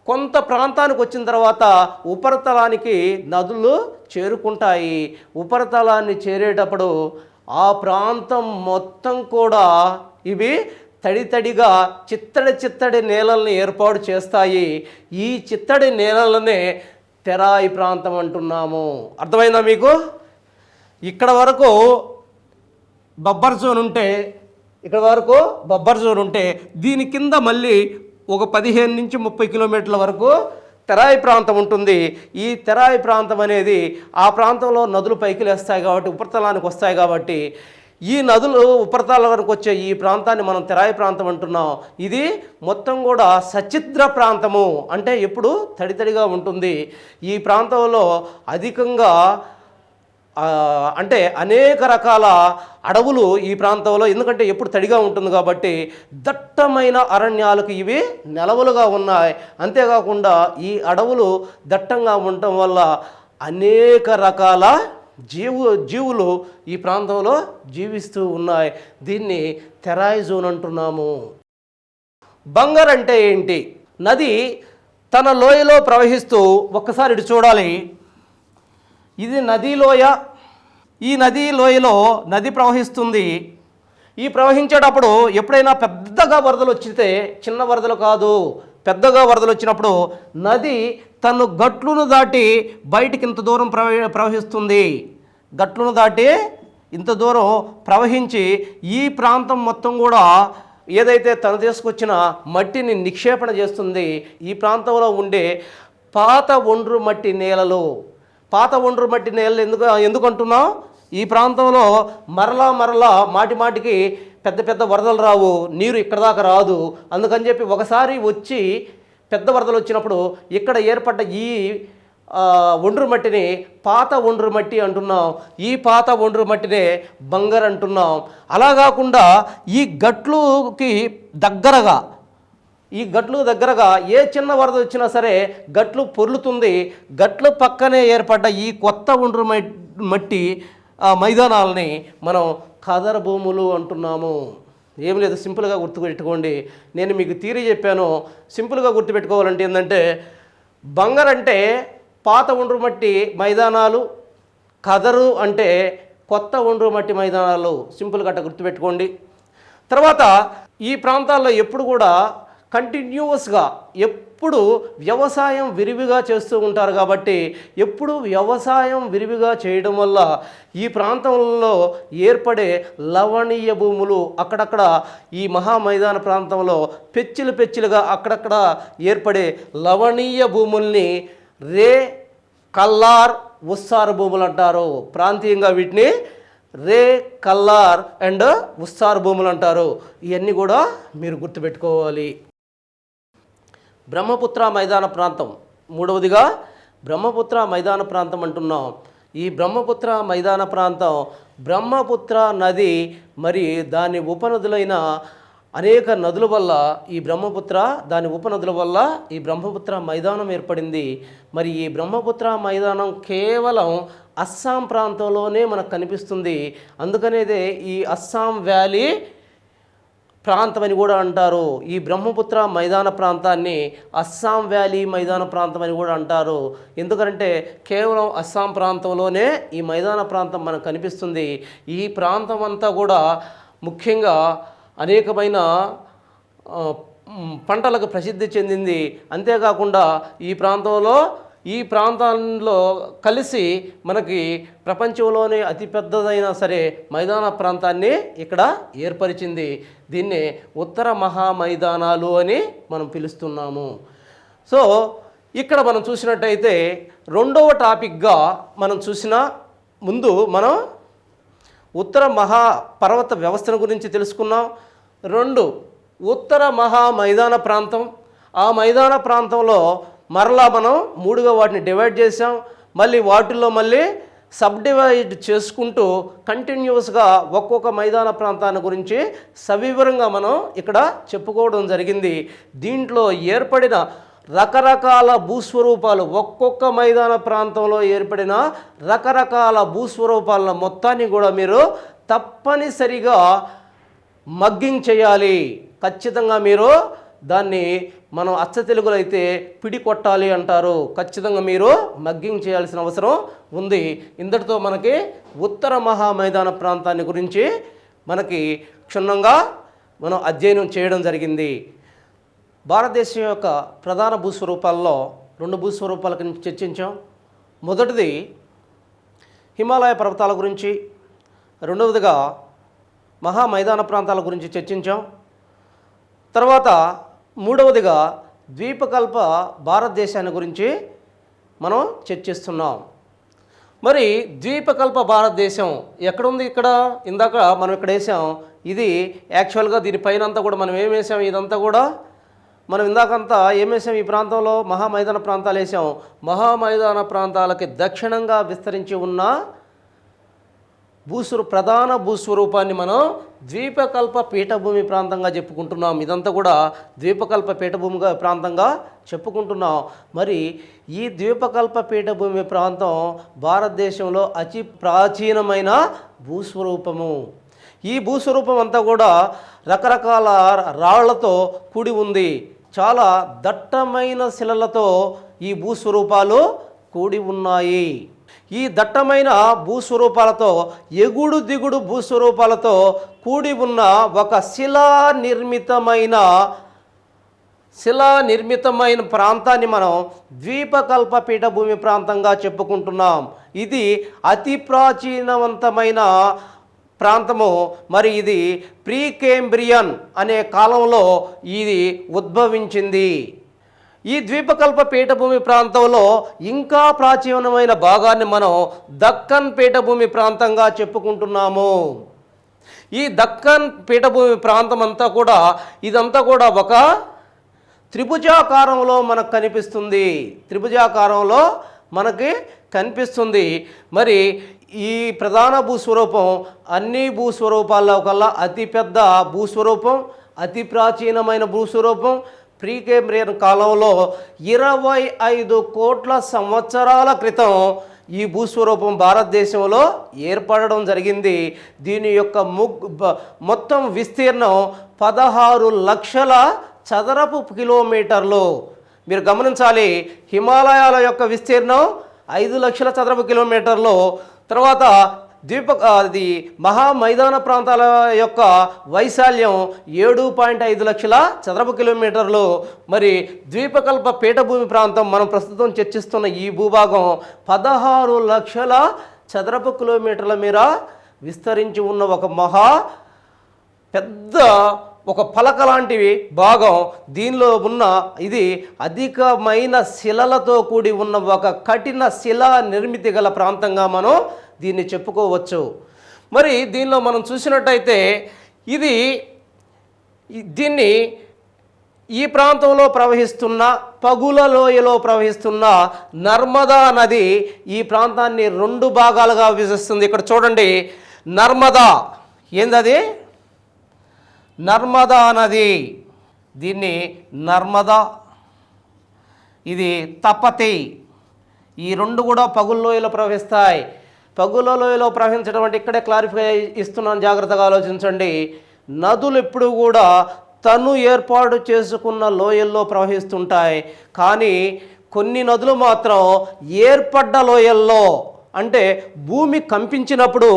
[SPEAKER 1] కొంత ప్రాంతానికి వచ్చిన తర్వాత ఉపరితలానికి నదులు చేరుకుంటాయి. ఉపరితలాన్ని చేరేటప్పుడు ఆ ప్రాంతం మొత్తం కూడా ఇవి తడిగా చిత్తడి నేలల్ని ఏర్పాటు చేస్తాయి. ఈ చిత్తడి నేలలనే తెరాయి ప్రాంతం అంటున్నాము. అర్థమైందా మీకు? ఇక్కడ వరకు బబ్బర్ జోన్ ఉంటే దీని కింద మళ్ళీ ఒక 15 నుంచి 30 కిలోమీటర్ల వరకు తెరాయి ప్రాంతం ఉంటుంది. ఈ తెరాయి ప్రాంతం అనేది ఆ ప్రాంతంలో నదులు పైకి లేస్తాయి కాబట్టి, ఉపరితలానికి వస్తాయి కాబట్టి, ఈ నదులు ఉపరితలానికి వచ్చే ఈ ప్రాంతాన్ని మనం తెరాయి ప్రాంతం అంటున్నాం. ఇది మొత్తం కూడా సచిద్ర ప్రాంతము, అంటే ఎప్పుడు తడిగా ఉంటుంది. ఈ ప్రాంతంలో అధికంగా అంటే అనేక రకాల అడవులు ఈ ప్రాంతంలో, ఎందుకంటే ఎప్పుడు తడిగా ఉంటుంది కాబట్టి దట్టమైన అరణ్యాలకు ఇవి నెలవులుగా ఉన్నాయి. అంతేకాకుండా ఈ అడవులు దట్టంగా ఉండటం వల్ల అనేక రకాల జీవులు ఈ ప్రాంతంలో జీవిస్తూ ఉన్నాయి. దీన్ని తెరాయి జోన్ అంటున్నాము. బంగర్ అంటే ఏంటి? నది తన లోయలో ప్రవహిస్తూ, ఒక్కసారి ఇటు చూడాలి, ఇది నదీ లోయ. ఈ నదీ లోయలో నది ప్రవహిస్తుంది. ఈ ప్రవహించేటప్పుడు ఎప్పుడైనా పెద్దగా వరదలు వచ్చితే, చిన్న వరదలు కాదు, పెద్దగా వరదలు వచ్చినప్పుడు నది తను గట్లను దాటి బయటికి ఇంత దూరం ప్రవహిస్తుంది. గట్లను దాటి ఇంత దూరం ప్రవహించి ఈ ప్రాంతం మొత్తం కూడా ఏదైతే తను తీసుకొచ్చిన మట్టిని నిక్షేపణ చేస్తుంది. ఈ ప్రాంతంలో ఉండే పాత ఒండ్రు మట్టి నేలలు ఎందుకు అంటున్నాం? ఈ ప్రాంతంలో మరలా మాటి మాటికి పెద్ద పెద్ద వరదలు రావు, నీరు ఇక్కడ దాకా రాదు. అందుకని చెప్పి ఒకసారి వచ్చి పెద్ద వరదలు వచ్చినప్పుడు ఇక్కడ ఏర్పడ్డ ఈ ఒండ్రు మట్టిని పాత ఒండ్రు మట్టి అంటున్నాం. ఈ పాత ఒండ్రు మట్టినే బంగర్ అంటున్నాం. అలా కాకుండా ఈ గట్లుకి దగ్గరగా ఏ చిన్న వరద వచ్చినా సరే గట్లు పొర్లుతుంది. గట్లు పక్కనే ఏర్పడ్డ ఈ కొత్త ఒండ్రు మట్టి మైదానాలని మనం ఖదర్ భూములు అంటున్నాము. ఏం లేదు, సింపుల్గా గుర్తుపెట్టుకోండి. నేను మీకు థియరీ చెప్పాను, సింపుల్గా గుర్తుపెట్టుకోవాలంటే ఏంటంటే బంగర్ అంటే పాత ఒండ్రు మట్టి మైదానాలు, ఖదరు అంటే కొత్త ఒండ్రు మట్టి మైదానాలు. సింపుల్గా అట్ట గుర్తుపెట్టుకోండి. తర్వాత ఈ ప్రాంతాల్లో ఎప్పుడు కూడా కంటిన్యూస్గా ఎప్పుడు వ్యవసాయం విరివిగా చేస్తూ ఉంటారు. కాబట్టి ఎప్పుడు వ్యవసాయం విరివిగా చేయడం వల్ల ఈ ప్రాంతంలో ఏర్పడే లవణీయ భూములు అక్కడక్కడ ఈ మహామైదాన ప్రాంతంలో పెచ్చిలుగా అక్కడక్కడ ఏర్పడే లవణీయ భూముల్ని కల్లార్ ఉస్సార్ భూములు అంటారు. ప్రాంతీయంగా వీటిని కల్లార్ అండ్ ఉస్సార్ భూములు అంటారు. ఇవన్నీ కూడా మీరు గుర్తుపెట్టుకోవాలి. బ్రహ్మపుత్ర మైదాన ప్రాంతం, మూడవదిగా బ్రహ్మపుత్ర మైదాన ప్రాంతం అంటున్నాం. ఈ బ్రహ్మపుత్ర మైదాన ప్రాంతం బ్రహ్మపుత్ర నది మరి దాని ఉపనదులైన అనేక నదుల వల్ల ఈ బ్రహ్మపుత్ర దాని ఉపనదుల వల్ల ఈ బ్రహ్మపుత్ర మైదానం ఏర్పడింది. మరి ఈ బ్రహ్మపుత్ర మైదానం కేవలం అస్సాం ప్రాంతంలోనే మనకు కనిపిస్తుంది. అందుకనేదే ఈ అస్సాం వ్యాలీ ప్రాంతం అని కూడా అంటారు. ఈ బ్రహ్మపుత్ర మైదాన ప్రాంతాన్ని అస్సాం వ్యాలీ మైదాన ప్రాంతం అని కూడా అంటారు. ఎందుకంటే కేవలం అస్సాం ప్రాంతంలోనే ఈ మైదాన ప్రాంతం మనకు కనిపిస్తుంది. ఈ ప్రాంతం అంతా కూడా ముఖ్యంగా అనేకమైన పంటలకు ప్రసిద్ధి చెందింది. అంతేకాకుండా ఈ ప్రాంతాల్లో కలిసి మనకి ప్రపంచంలోనే అతిపెద్దదైనా సరే మైదాన ప్రాంతాన్ని ఇక్కడ ఏర్పరిచింది. దీన్నే ఉత్తర మహా మైదానాలు అని మనం పిలుస్తున్నాము. సో ఇక్కడ మనం చూసినట్టయితే రెండవ టాపిక్గా మనం చూసిన ముందు మనం ఉత్తర మహా పర్వత వ్యవస్థను గురించి తెలుసుకున్నాం. 2 ఉత్తర మహా మైదాన ప్రాంతం. ఆ మైదాన ప్రాంతంలో మరలా మనం 3గా వాటిని డివైడ్ చేసాం. మళ్ళీ వాటిల్లో సబ్ డివైడ్ చేసుకుంటూ కంటిన్యూస్గా ఒక్కొక్క మైదాన ప్రాంతాన్ని గురించి సవివరంగా మనం ఇక్కడ చెప్పుకోవడం జరిగింది. దీంట్లో ఏర్పడిన రకరకాల భూస్వరూపాలు, ఒక్కొక్క మైదాన ప్రాంతంలో ఏర్పడిన రకరకాల భూస్వరూపాలను మొత్తాన్ని కూడా మీరు తప్పనిసరిగా మగ్గింగ్ చేయాలి. ఖచ్చితంగా మీరు దాన్ని మనం అచ్చ తెలుగులో అయితే పిడి కొట్టాలి అంటారు. ఖచ్చితంగా మీరు మగ్గింగ్ చేయాల్సిన అవసరం ఉంది. ఇంతటితో మనకి ఉత్తర మహా మైదాన ప్రాంతాన్ని గురించి మనకి క్షుణ్ణంగా మనం అధ్యయనం చేయడం జరిగింది. భారతదేశం యొక్క ప్రధాన భూస్వరూపాల్లో 2 భూస్వరూపాల గురించి చర్చించాం. మొదటిది హిమాలయ పర్వతాల గురించి, రెండవదిగా మహా మైదాన ప్రాంతాల గురించి చర్చించాం. తర్వాత మూడవదిగా ద్వీపకల్ప భారతదేశాన్ని గురించి మనం చర్చిస్తున్నాం. మరి ద్వీపకల్ప భారతదేశం ఎక్కడుంది? ఇక్కడ ఇందాక మనం ఇక్కడ వేసాం. ఇది యాక్చువల్గా దీనిపైన అంతా కూడా మనం ఏం వేసాం? ఇదంతా కూడా మనం ఇందాకంతా ఏం వేసాం? ఈ ప్రాంతంలో మహామైదాన ప్రాంతాలు వేసాం. మహామైదాన ప్రాంతాలకి దక్షిణంగా విస్తరించి ఉన్న ప్రధాన భూస్వరూపాన్ని మనం ద్వీపకల్ప పీఠభూమి ప్రాంతంగా చెప్పుకుంటున్నాం. ఇదంతా కూడా ద్వీపకల్ప పీఠభూమిగా ప్రాంతంగా చెప్పుకుంటున్నాం. మరి ఈ ద్వీపకల్ప పీఠభూమి ప్రాంతం భారతదేశంలో అతి ప్రాచీనమైన భూస్వరూపము. ఈ భూస్వరూపం అంతా కూడా రకరకాల రాళ్లతో కూడి ఉంది. చాలా దట్టమైన శిలలతో ఈ భూస్వరూపాలు కూడి ఉన్నాయి. ఈ దట్టమైన భూస్వరూపాలతో ఎగుడు దిగుడు భూస్వరూపాలతో కూడి ఉన్న ఒక శిలా నిర్మితమైన ప్రాంతాన్ని మనం ద్వీపకల్ప పీఠభూమి ప్రాంతంగా చెప్పుకుంటున్నాం. ఇది అతి ప్రాచీనవంతమైన ప్రాంతము. మరి ఇది ప్రీ కేంబ్రియన్ అనే కాలంలో ఇది ఉద్భవించింది. ఈ ద్వీపకల్ప పీఠభూమి ప్రాంతంలో ఇంకా ప్రాచీనమైన భాగాన్ని మనం దక్కన్ పీఠభూమి ప్రాంతంగా చెప్పుకుంటున్నాము. ఈ దక్కన్ పీఠభూమి ప్రాంతం అంతా కూడా ఇదంతా కూడా ఒక త్రిభుజాకారంలో మనకు కనిపిస్తుంది. త్రిభుజాకారంలో మనకి కనిపిస్తుంది. మరి ఈ ప్రధాన భూస్వరూపం అన్ని భూస్వరూపాల్లో కల్లా అతిపెద్ద భూస్వరూపం, అతి ప్రాచీనమైన భూస్వరూపం. ప్రీకేంబ్రియన్ కాలంలో 25 కోట్ల సంవత్సరాల క్రితం ఈ భూస్వరూపం భారతదేశంలో ఏర్పడడం జరిగింది. దీని యొక్క మొత్తం విస్తీర్ణం 16 లక్షల చదరపు కిలోమీటర్లు. మీరు గమనించాలి, హిమాలయాల యొక్క విస్తీర్ణం 5 లక్షల చదరపు కిలోమీటర్లు. తర్వాత అది మహా మైదాన ప్రాంతాల యొక్క వైశాల్యం 7.5 లక్షల చదరపు కిలోమీటర్లు. మరి ద్వీపకల్ప పీఠభూమి ప్రాంతం మనం ప్రస్తుతం చర్చిస్తున్న ఈ భూభాగం 16 లక్షల చదరపు కిలోమీటర్ల మేర విస్తరించి ఉన్న ఒక మహా పెద్ద ఒక పలక లాంటి భాగం. దీనిలో ఉన్న ఇది అధికమైన శిలలతో కూడి ఉన్న ఒక కఠిన శిలా నిర్మితి గల ప్రాంతంగా మనం దీన్ని చెప్పుకోవచ్చు. మరి దీనిలో మనం చూసినట్టయితే దీన్ని ఈ ప్రాంతంలో ప్రవహిస్తున్న పగుల లోయలో ప్రవహిస్తున్న నర్మదా నది ఈ ప్రాంతాన్ని 2 భాగాలుగా విభజిస్తుంది. ఇక్కడ చూడండి, నర్మదా ఏందది? నర్మదా నది. దీన్ని నర్మదా, ఇది తపతి. ఈ 2 కూడా పగుల లోయలో ప్రవహిస్తాయి. పగుల లోయలో ప్రవహించడం అంటే ఇక్కడే క్లారిఫై ఇస్తున్నాను, జాగ్రత్తగా ఆలోచించండి. నదులు ఎప్పుడు కూడా తను ఏర్పాటు చేసుకున్న లోయల్లో ప్రవహిస్తుంటాయి. కానీ కొన్ని నదులు మాత్రం ఏర్పడ్డ లోయల్లో, అంటే భూమి కంపించినప్పుడు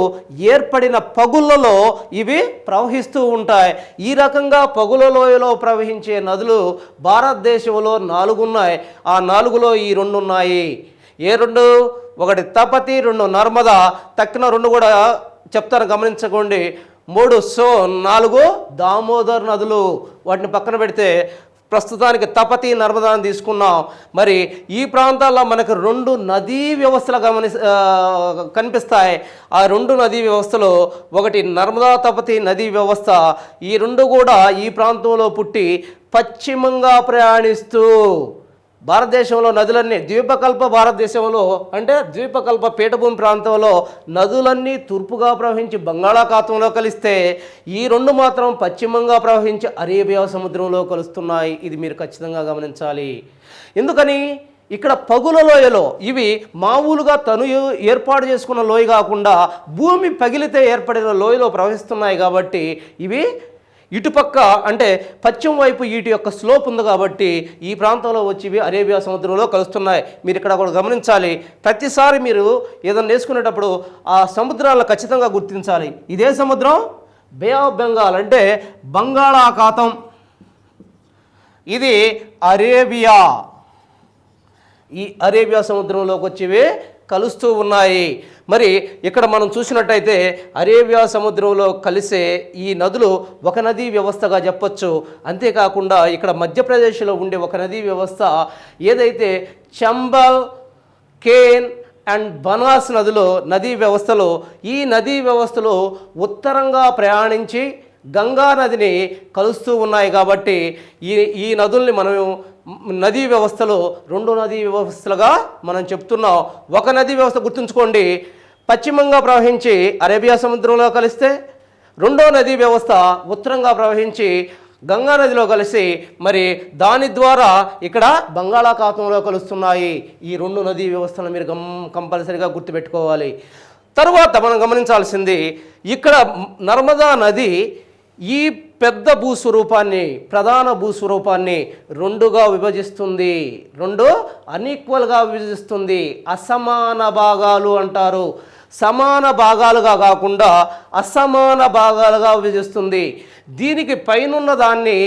[SPEAKER 1] ఏర్పడిన పగుళ్ళలో ఇవి ప్రవహిస్తూ ఉంటాయి. ఈ రకంగా పగుల లోయలో ప్రవహించే నదులు భారతదేశంలో 4 ఉన్నాయి. ఆ 4లో ఈ 2 ఉన్నాయి. ఏ 2? ఒకటి తపతి, 2 నర్మదా. తక్కిన 2 కూడా చెప్తాను, గమనించుకోండి. 3 4 దామోదర్ నదులు. వాటిని పక్కన పెడితే ప్రస్తుతానికి తపతి, నర్మదాని తీసుకున్నాం. మరి ఈ ప్రాంతాల్లో మనకు 2 నదీ వ్యవస్థలు కనిపిస్తాయి. ఆ 2 నదీ వ్యవస్థలు, ఒకటి నర్మదా తపతి నదీ వ్యవస్థ. ఈ 2 కూడా ఈ ప్రాంతంలో పుట్టి పశ్చిమంగా ప్రయాణిస్తూ భారతదేశంలో నదులన్నీ ద్వీపకల్ప భారతదేశంలో అంటే ద్వీపకల్ప పీఠభూమి ప్రాంతంలో నదులన్నీ తూర్పుగా ప్రవహించి బంగాళాఖాతంలో కలిస్తే ఈ 2 మాత్రం పశ్చిమంగా ప్రవహించి అరేబియా సముద్రంలో కలుస్తున్నాయి. ఇది మీరు ఖచ్చితంగా గమనించాలి. ఎందుకని? ఇక్కడ పగుల లోయలో ఇవి మామూలుగా తను ఏర్పాటు చేసుకున్న లోయ కాకుండా భూమి పగిలితే ఏర్పడిన లోయలో ప్రవహిస్తున్నాయి. కాబట్టి ఇవి ఇటుపక్క అంటే పశ్చిమ వైపు వీటి యొక్క స్లోప్ ఉంది కాబట్టి ఈ ప్రాంతంలో వచ్చి అరేబియా సముద్రంలో కలుస్తున్నాయి. మీరు ఇక్కడ కూడా గమనించాలి, ప్రతిసారి మీరు ఏదైనా నేర్చుకునేటప్పుడు ఆ సముద్రాలను ఖచ్చితంగా గుర్తించాలి. ఇదే సముద్రం బే ఆఫ్ బెంగాల్ అంటే బంగాళాఖాతం, ఇది అరేబియా. ఈ అరేబియా సముద్రంలోకి వచ్చేవి కలుస్తూ ఉన్నాయి. మరి ఇక్కడ మనం చూసినట్టయితే అరేబియా సముద్రంలో కలిసే ఈ నదులు ఒక నదీ వ్యవస్థగా చెప్పొచ్చు. అంతేకాకుండా ఇక్కడ మధ్యప్రదేశ్లో ఉండే ఒక నదీ వ్యవస్థ ఏదైతే చంబల్, కేన్ అండ్ బనాస్ నదీ వ్యవస్థలో, ఈ నదీ వ్యవస్థలో ఉత్తరంగా ప్రయాణించి గంగా నదిని కలుస్తూ ఉన్నాయి. కాబట్టి ఈ నదుల్ని మనం నదీ వ్యవస్థలో 2 నదీ వ్యవస్థలుగా మనం చెప్తున్నాం. ఒక నదీ వ్యవస్థ గుర్తుంచుకోండి, పశ్చిమంగా ప్రవహించి అరేబియా సముద్రంలో కలిస్తే, 2వ నదీ వ్యవస్థ ఉత్తరంగా ప్రవహించి గంగా నదిలో కలిసి మరి దాని ద్వారా ఇక్కడ బంగాళాఖాతంలో కలుస్తున్నాయి. ఈ 2 నదీ వ్యవస్థలను మీరు కంపల్సరీగా గుర్తుపెట్టుకోవాలి. తరువాత మనం గమనించాల్సింది, ఇక్కడ నర్మదా నది ఈ పెద్ద భూస్వరూపాన్ని, ప్రధాన భూస్వరూపాన్ని 2గా విభజిస్తుంది. 2 అన్ఈక్వల్గా విభజిస్తుంది. అసమాన భాగాలు అంటారు. సమాన భాగాలుగా కాకుండా అసమాన భాగాలుగా విభజిస్తుంది. దీనికి పైనున్న దాన్ని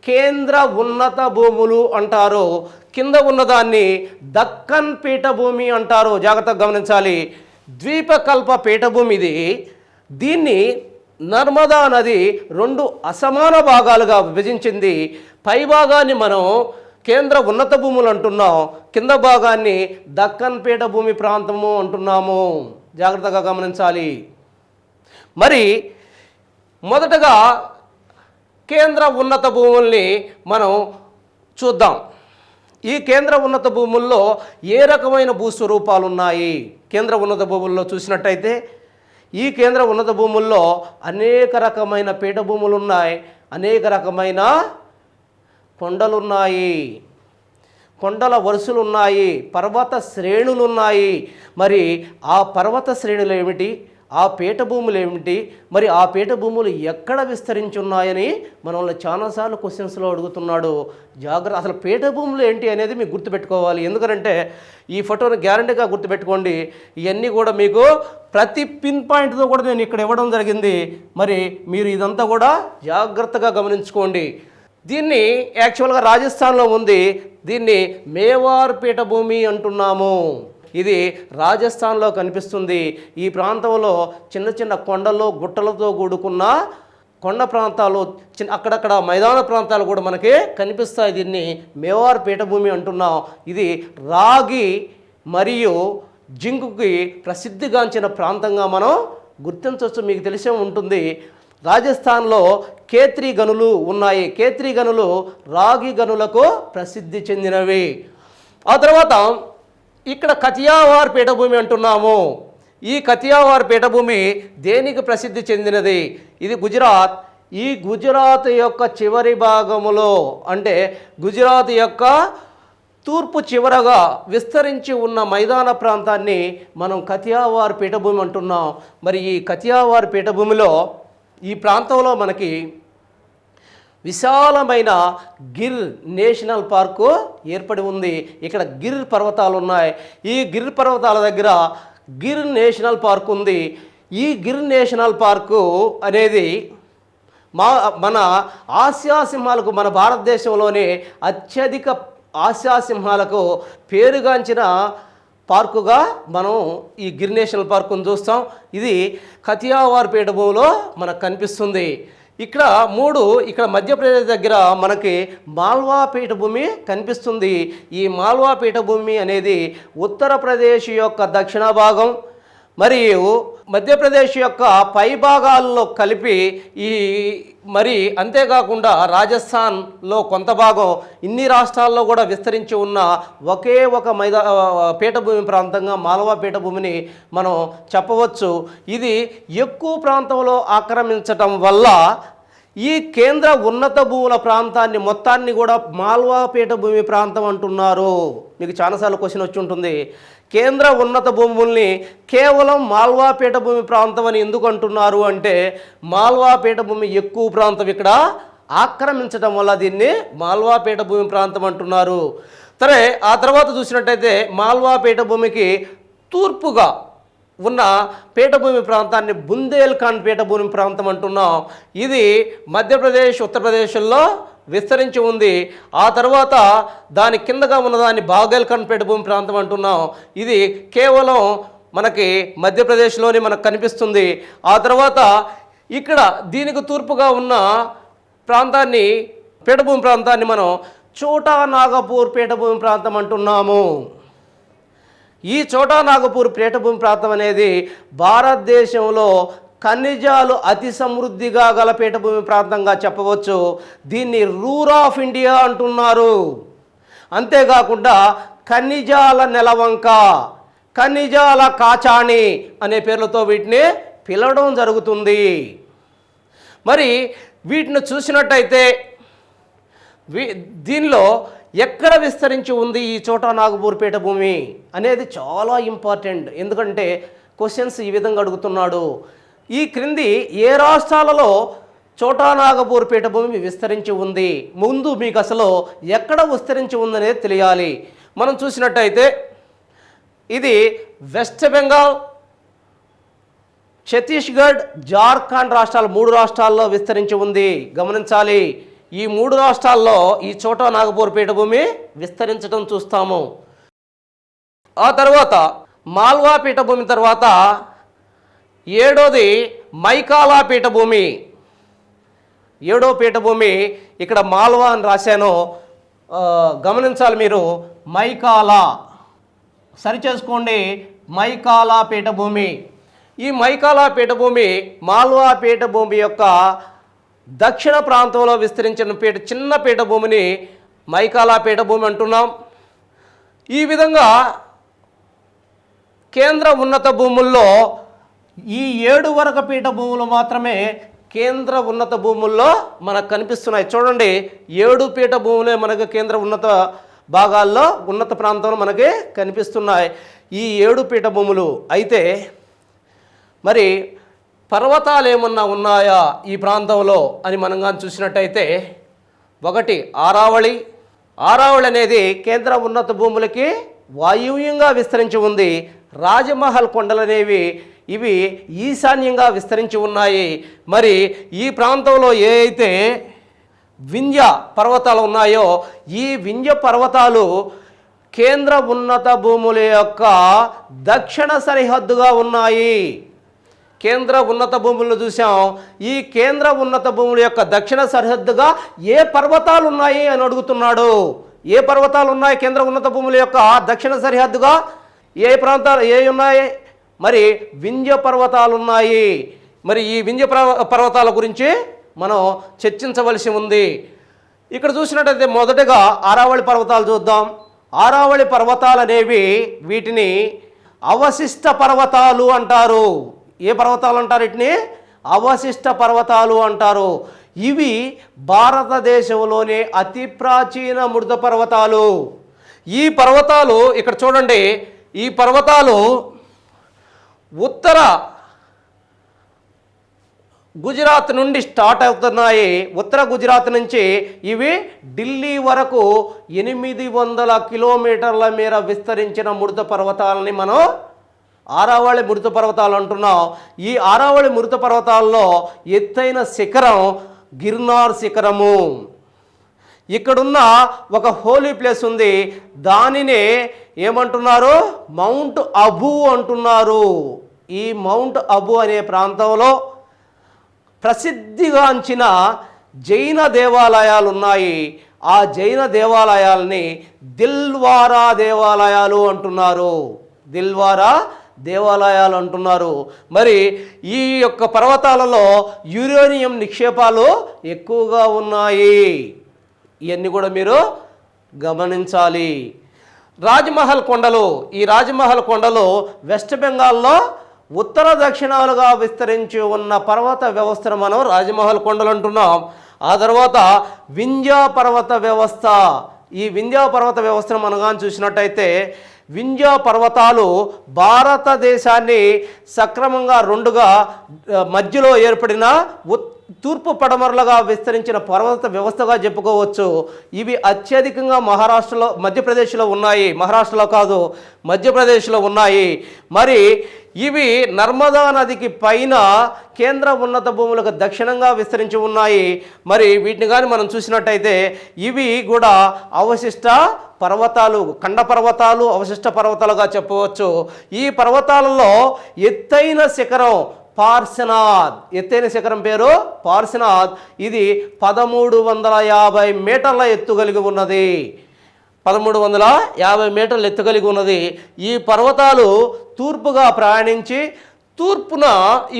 [SPEAKER 1] కేంద్ర ఉన్నత భూములు అంటారు, కింద ఉన్నదాన్ని దక్కన్ పీఠభూమి అంటారు. జాగ్రత్తగా గమనించాలి. ద్వీపకల్ప పీఠభూమి ఇది. దీన్ని నర్మదా నది 2 అసమాన భాగాలుగా విభజించింది. పై భాగాన్ని మనం కేంద్ర ఉన్నత భూములు అంటున్నాం, కింద భాగాన్ని దక్కన్ పీఠభూమి ప్రాంతము అంటున్నాము. జాగ్రత్తగా గమనించాలి. మరి మొదటగా కేంద్ర ఉన్నత భూముల్ని మనం చూద్దాం. ఈ కేంద్ర ఉన్నత భూముల్లో ఏ రకమైన భూస్వరూపాలు ఉన్నాయి? కేంద్ర ఉన్నత భూముల్లో చూసినట్టయితే ఈ కేంద్ర ఉన్నత భూముల్లో అనేక రకమైన పీఠభూములు ఉన్నాయి, అనేక రకమైన కొండలున్నాయి, కొండల వరుసలు ఉన్నాయి, పర్వత శ్రేణులు ఉన్నాయి. మరి ఆ పర్వత శ్రేణులు ఏమిటి, ఆ పీఠభూములు ఏమిటి, మరి ఆ పీఠభూములు ఎక్కడ విస్తరించి ఉన్నాయని మనల్ని చాలాసార్లు క్వశ్చన్స్లో అడుగుతున్నాడు. జాగ్రత్త, అసలు పీఠభూములు ఏంటి అనేది మీకు గుర్తుపెట్టుకోవాలి. ఎందుకంటే ఈ ఫోటోని గ్యారంటీగా గుర్తుపెట్టుకోండి. ఇవన్నీ కూడా మీకు ప్రతి పిన్ పాయింట్తో కూడా నేను ఇక్కడ ఇవ్వడం జరిగింది. మరి మీరు ఇదంతా కూడా జాగ్రత్తగా గమనించుకోండి. దీన్ని యాక్చువల్గా రాజస్థాన్లో ఉంది. దీన్ని మేవార్ పీఠభూమి అంటున్నాము. ఇది రాజస్థాన్లో కనిపిస్తుంది. ఈ ప్రాంతంలో చిన్న చిన్న కొండలు గుట్టలతో కూడుకున్న కొండ ప్రాంతాలు, అక్కడక్కడ మైదాన ప్రాంతాలు కూడా మనకి కనిపిస్తాయి. దీన్ని మేవార్ పీఠభూమి అంటున్నాం. ఇది రాగి మరియు జింకుకి ప్రసిద్ధిగాంచిన ప్రాంతంగా మనం గుర్తించవచ్చు. మీకు తెలిసే ఉంటుంది, రాజస్థాన్లో కేత్రి గనులు ఉన్నాయి. కేత్రి గనులు రాగి గనులకు ప్రసిద్ధి చెందినవి. ఆ తర్వాత ఇక్కడ కతియావార్ పీఠభూమి అంటున్నాము. ఈ కతియావార్ పీఠభూమి దేనికి ప్రసిద్ధి చెందినది? ఇది గుజరాత్. ఈ గుజరాత్ యొక్క చివరి భాగములో, అంటే గుజరాత్ యొక్క తూర్పు చివరగా విస్తరించి ఉన్న మైదాన ప్రాంతాన్ని మనం కతియావార్ పీఠభూమి అంటున్నాం. మరి ఈ కతియావార్ పీఠభూమిలో ఈ ప్రాంతంలో మనకి విశాలమైన గిర్ నేషనల్ పార్కు ఏర్పడి ఉంది. ఇక్కడ గిర్ పర్వతాలు ఉన్నాయి. ఈ గిర్ పర్వతాల దగ్గర గిర్ నేషనల్ పార్క్ ఉంది. ఈ గిర్ నేషనల్ పార్కు అనేది మన ఆసియా సింహాలకు, మన భారతదేశంలోనే అత్యధిక ఆసియా సింహాలకు పేరుగాంచిన పార్కుగా మనం ఈ గిర్ నేషనల్ పార్కును చూస్తాం. ఇది కతియావార్ పీఠభూమిలో మనకు కనిపిస్తుంది. ఇక్కడ మధ్యప్రదేశ్ దగ్గర మనకి మాల్వా పీఠభూమి కనిపిస్తుంది. ఈ మాల్వా పీఠభూమి అనేది ఉత్తరప్రదేశ్ యొక్క దక్షిణ భాగం మరియు మధ్యప్రదేశ్ యొక్క పై భాగాల్లో కలిపి మరి అంతేకాకుండా రాజస్థాన్లో కొంత భాగం, ఇన్ని రాష్ట్రాల్లో కూడా విస్తరించి ఉన్న ఒకే ఒక పీఠభూమి ప్రాంతంగా మాల్వా పీఠభూమిని మనం చెప్పవచ్చు. ఇది ఎక్కువ ప్రాంతంలో ఆక్రమించటం వల్ల ఈ కేంద్ర ఉన్నత భూముల ప్రాంతాన్ని మొత్తాన్ని కూడా మాల్వా పీఠభూమి ప్రాంతం అంటున్నారు. మీకు చాలాసార్లు క్వశ్చన్ వచ్చి ఉంటుంది, కేంద్ర ఉన్నత భూముల్ని కేవలం మాల్వా పీఠభూమి ప్రాంతం అని ఎందుకు అంటున్నారు అంటే, మాల్వా పీఠభూమి ఎక్కువ ప్రాంతం ఇక్కడ ఆక్రమించడం వల్ల దీన్ని మాల్వా పీఠభూమి ప్రాంతం అంటున్నారు. సరే, ఆ తర్వాత చూసినట్టయితే మాల్వా పీఠభూమికి తూర్పుగా ఉన్న పీఠభూమి ప్రాంతాన్ని బుందేల్ఖండ్ పీఠభూమి ప్రాంతం అంటున్నాం. ఇది మధ్యప్రదేశ్, ఉత్తరప్రదేశ్లో విస్తరించి ఉంది. ఆ తర్వాత దాని కిందగా ఉన్నదాన్ని బాగేల్ఖండ్ పీఠభూమి ప్రాంతం అంటున్నాం. ఇది కేవలం మనకి మధ్యప్రదేశ్లోని మనకు కనిపిస్తుంది. ఆ తర్వాత ఇక్కడ దీనికి తూర్పుగా ఉన్న ప్రాంతాన్ని, పీఠభూమి ప్రాంతాన్ని మనం చోటా నాగపూర్ పీఠభూమి ప్రాంతం అంటున్నాము. ఈ చోటా నాగపూర్ పీఠభూమి ప్రాంతం అనేది భారతదేశంలో ఖనిజాలు అతి సమృద్ధిగా గల పీఠభూమి ప్రాంతంగా చెప్పవచ్చు. దీన్ని రూర్ ఆఫ్ ఇండియా అంటున్నారు. అంతేకాకుండా ఖనిజాల నెలవంక, ఖనిజాల కాచాణి అనే పేర్లతో వీటిని పిలవడం జరుగుతుంది. మరి వీటిని చూసినట్టయితే దీనిలో ఎక్కడ విస్తరించి ఉంది ఈ చోటా నాగపూర్ పీఠభూమి అనేది చాలా ఇంపార్టెంట్. ఎందుకంటే క్వశ్చన్స్ ఈ విధంగా అడుగుతున్నాడు, ఈ క్రింది ఏ రాష్ట్రాలలో చోటా నాగపూర్ పీఠభూమి విస్తరించి ఉంది? ముందు మీకు అసలు ఎక్కడ విస్తరించి ఉందనేది తెలియాలి. మనం చూసినట్టయితే ఇది వెస్ట్ బెంగాల్, ఛత్తీస్గఢ్, జార్ఖండ్ రాష్ట్రాలు, 3 రాష్ట్రాల్లో విస్తరించి ఉంది. గమనించాలి, ఈ 3 రాష్ట్రాల్లో ఈ చోటా నాగపూర్ పీఠభూమి విస్తరించడం చూస్తాము. ఆ తర్వాత మాల్వా పీఠభూమి తర్వాత 7వది మైకాలా పీఠభూమి. 7వ పీఠభూమి ఇక్కడ మాల్వా అని రాశాను. గమనించాలి మీరు. మైకాలా సరిచేసుకోండి, మైకాలా పీఠభూమి. ఈ మైకాలా పీఠభూమి మాల్వా పీఠభూమి యొక్క దక్షిణ ప్రాంతంలో విస్తరించిన చిన్న పీఠభూమిని మైకాలా పీఠభూమి అంటున్నాం. ఈ విధంగా కేంద్ర ఉన్నత భూముల్లో ఈ 7 వర్గ పీఠభూములు మాత్రమే కేంద్ర ఉన్నత భూముల్లో మనకు కనిపిస్తున్నాయి. చూడండి, 7 పీఠభూములే మనకు కేంద్ర ఉన్నత భాగాల్లో ఉన్నత ప్రాంతంలో మనకి కనిపిస్తున్నాయి, ఈ 7 పీఠభూములు. అయితే మరి పర్వతాలు ఏమన్నా ఉన్నాయా ఈ ప్రాంతంలో అని మనం కానీ చూసినట్టయితే, ఒకటి ఆరావళి. ఆరావళి అనేది కేంద్ర ఉన్నత భూములకి వాయువ్యంగా విస్తరించి ఉంది. రాజమహల్ కొండలు అనేవి ఇవి ఈశాన్యంగా విస్తరించి ఉన్నాయి. మరి ఈ ప్రాంతంలో ఏ అయితే వింధ్య పర్వతాలు ఉన్నాయో ఈ వింధ్య పర్వతాలు కేంద్ర ఉన్నత భూముల యొక్క దక్షిణ సరిహద్దుగా ఉన్నాయి. కేంద్ర ఉన్నత భూములను చూసాం. ఈ కేంద్ర ఉన్నత భూముల యొక్క దక్షిణ సరిహద్దుగా ఏ పర్వతాలు ఉన్నాయి అని అడుగుతున్నాడు. ఏ పర్వతాలు ఉన్నాయి కేంద్ర ఉన్నత భూముల యొక్క దక్షిణ సరిహద్దుగా? ఏ ప్రాంతాలు ఏ ఉన్నాయి? మరి వింధ్య పర్వతాలు ఉన్నాయి. మరి ఈ వింధ్య పర్వతాల గురించి మనం చర్చించవలసి ఉంది. ఇక్కడ చూసినట్టయితే మొదటగా ఆరావళి పర్వతాలు చూద్దాం. ఆరావళి పర్వతాలు అనేవి వీటిని అవశిష్ట పర్వతాలు అంటారు. ఏ పర్వతాలు అంటారు? వీటిని అవశిష్ట పర్వతాలు అంటారు. ఇవి భారతదేశంలోని అతి ప్రాచీన మృద పర్వతాలు. ఈ పర్వతాలు ఇక్కడ చూడండి, ఈ పర్వతాలు ఉత్తర గుజరాత్ నుండి స్టార్ట్ అవుతున్నాయి. ఉత్తర గుజరాత్ నుంచి ఇవి ఢిల్లీ వరకు 800 కిలోమీటర్ల మేర విస్తరించిన మృత పర్వతాలని మనం ఆరావళి మృత పర్వతాలు అంటున్నాం. ఈ ఆరావళి మృత పర్వతాల్లో ఎత్తైన శిఖరం గిర్నార్ శిఖరము. ఇక్కడున్న ఒక హోలీ ప్లేస్ ఉంది, దానినే ఏమంటున్నారు? మౌంట్ అబూ అంటున్నారు. ఈ మౌంట్ అబూ అనే ప్రాంతంలో ప్రసిద్ధిగాంచిన జైన దేవాలయాలు ఉన్నాయి. ఆ జైన దేవాలయాల్ని దిల్వారా దేవాలయాలు అంటున్నారు. దిల్వారా దేవాలయాలు అంటున్నారు. మరి ఈ యొక్క పర్వతాలలో యురేనియం నిక్షేపాలు ఎక్కువగా ఉన్నాయి. ఇవన్నీ కూడా మీరు గమనించాలి. రాజ్మహల్ కొండలు. ఈ రాజ్మహల్ కొండలు వెస్ట్ బెంగాల్లో ఉత్తర దక్షిణాలుగా విస్తరించి ఉన్న పర్వత వ్యవస్థను మనం రాజ్మహల్ కొండలు అంటున్నాం. ఆ తర్వాత వింధ్య పర్వత వ్యవస్థ. ఈ వింధ్య పర్వత వ్యవస్థను మనం కానీ చూసినట్టయితే, వింధ్య పర్వతాలు భారతదేశాన్ని సక్రమంగా రెండుగా మధ్యలో ఏర్పడిన తూర్పు పడమరలుగా విస్తరించిన పర్వత వ్యవస్థగా చెప్పుకోవచ్చు. ఇవి అత్యధికంగా మహారాష్ట్రలో, మధ్యప్రదేశ్లో ఉన్నాయి. మహారాష్ట్రలో కాదు, మధ్యప్రదేశ్లో ఉన్నాయి. మరి ఇవి నర్మదా నదికి పైన కేంద్ర ఉన్నత భూములకు దక్షిణంగా విస్తరించి ఉన్నాయి. మరి వీటిని కానీ మనం చూసినట్టయితే ఇవి కూడా అవశిష్ట పర్వతాలు, ఖండ పర్వతాలు, అవశిష్ట పర్వతాలుగా చెప్పవచ్చు. ఈ పర్వతాలలో ఎత్తైన శిఖరం పార్శ్వనాథ్. ఎత్తైన శిఖరం పేరు పార్శ్వనాథ్. ఇది 1350 మీటర్ల ఎత్తు కలిగి ఉన్నది. 1350 మీటర్లు ఎత్తు కలిగి ఉన్నది. ఈ పర్వతాలు తూర్పుగా ప్రయాణించి తూర్పున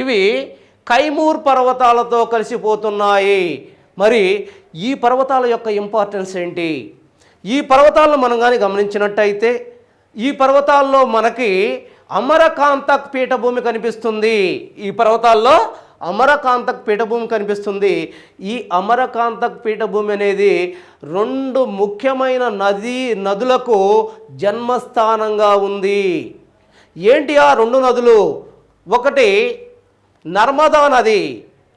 [SPEAKER 1] ఇవి కైమూర్ పర్వతాలతో కలిసిపోతున్నాయి. మరి ఈ పర్వతాల యొక్క ఇంపార్టెన్స్ ఏంటి? ఈ పర్వతాలను మనం కానీ గమనించినట్టయితే ఈ పర్వతాల్లో మనకి అమరకాంతక్ పీఠభూమి కనిపిస్తుంది. ఈ పర్వతాల్లో అమరకాంతక్ పీఠభూమి కనిపిస్తుంది. ఈ అమరకాంతక్ పీఠభూమి అనేది 2 ముఖ్యమైన నదులకు జన్మస్థానంగా ఉంది. ఏంటి ఆ 2 నదులు? ఒకటి నర్మదా నది,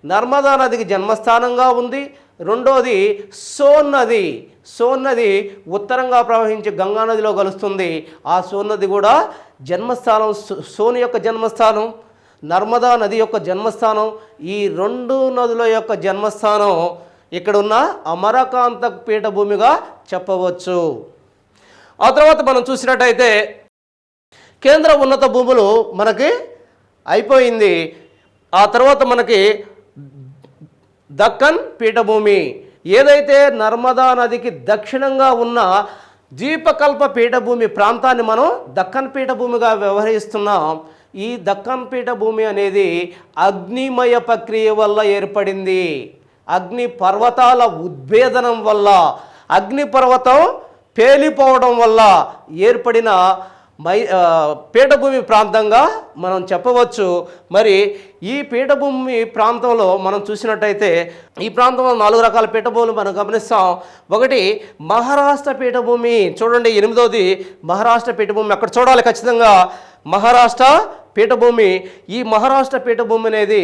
[SPEAKER 1] నర్మదా నదికి జన్మస్థానంగా ఉంది. రెండోది సోన్ నది. సోన్ నది ఉత్తరంగా ప్రవహించి గంగా నదిలో కలుస్తుంది. ఆ సోన్ నది కూడా జన్మస్థానం, సోన్ యొక్క జన్మస్థానం, నర్మదా నది యొక్క జన్మస్థానం. ఈ 2 నదుల యొక్క జన్మస్థానం ఇక్కడున్న అమరకాంతక్ పీఠభూమిగా చెప్పవచ్చు. ఆ తర్వాత మనం చూసినట్టయితే కేంద్ర ఉన్నత భూములు మనకి అయిపోయింది. ఆ తర్వాత మనకి దక్కన్ పీఠభూమి. ఏదైతే నర్మదా నదికి దక్షిణంగా ఉన్న ద్వీపకల్ప పీఠభూమి ప్రాంతాన్ని మనం దక్కన్ పీఠభూమిగా వ్యవహరిస్తున్నాం. ఈ దక్కన్ పీఠభూమి అనేది అగ్నిమయ ప్రక్రియ వల్ల ఏర్పడింది. అగ్ని పర్వతాల ఉద్భేదనం వల్ల, అగ్నిపర్వతం పేలిపోవడం వల్ల ఏర్పడిన పీఠభూమి ప్రాంతంగా మనం చెప్పవచ్చు. మరి ఈ పీఠభూమి ప్రాంతంలో మనం చూసినట్టయితే ఈ ప్రాంతంలో 4 రకాల పీఠభూములు మనం గమనిస్తాం. ఒకటి మహారాష్ట్ర పీఠభూమి. చూడండి 8వది మహారాష్ట్ర పీఠభూమి. అక్కడ చూడాలి ఖచ్చితంగా మహారాష్ట్ర పీఠభూమి. ఈ మహారాష్ట్ర పీఠభూమి అనేది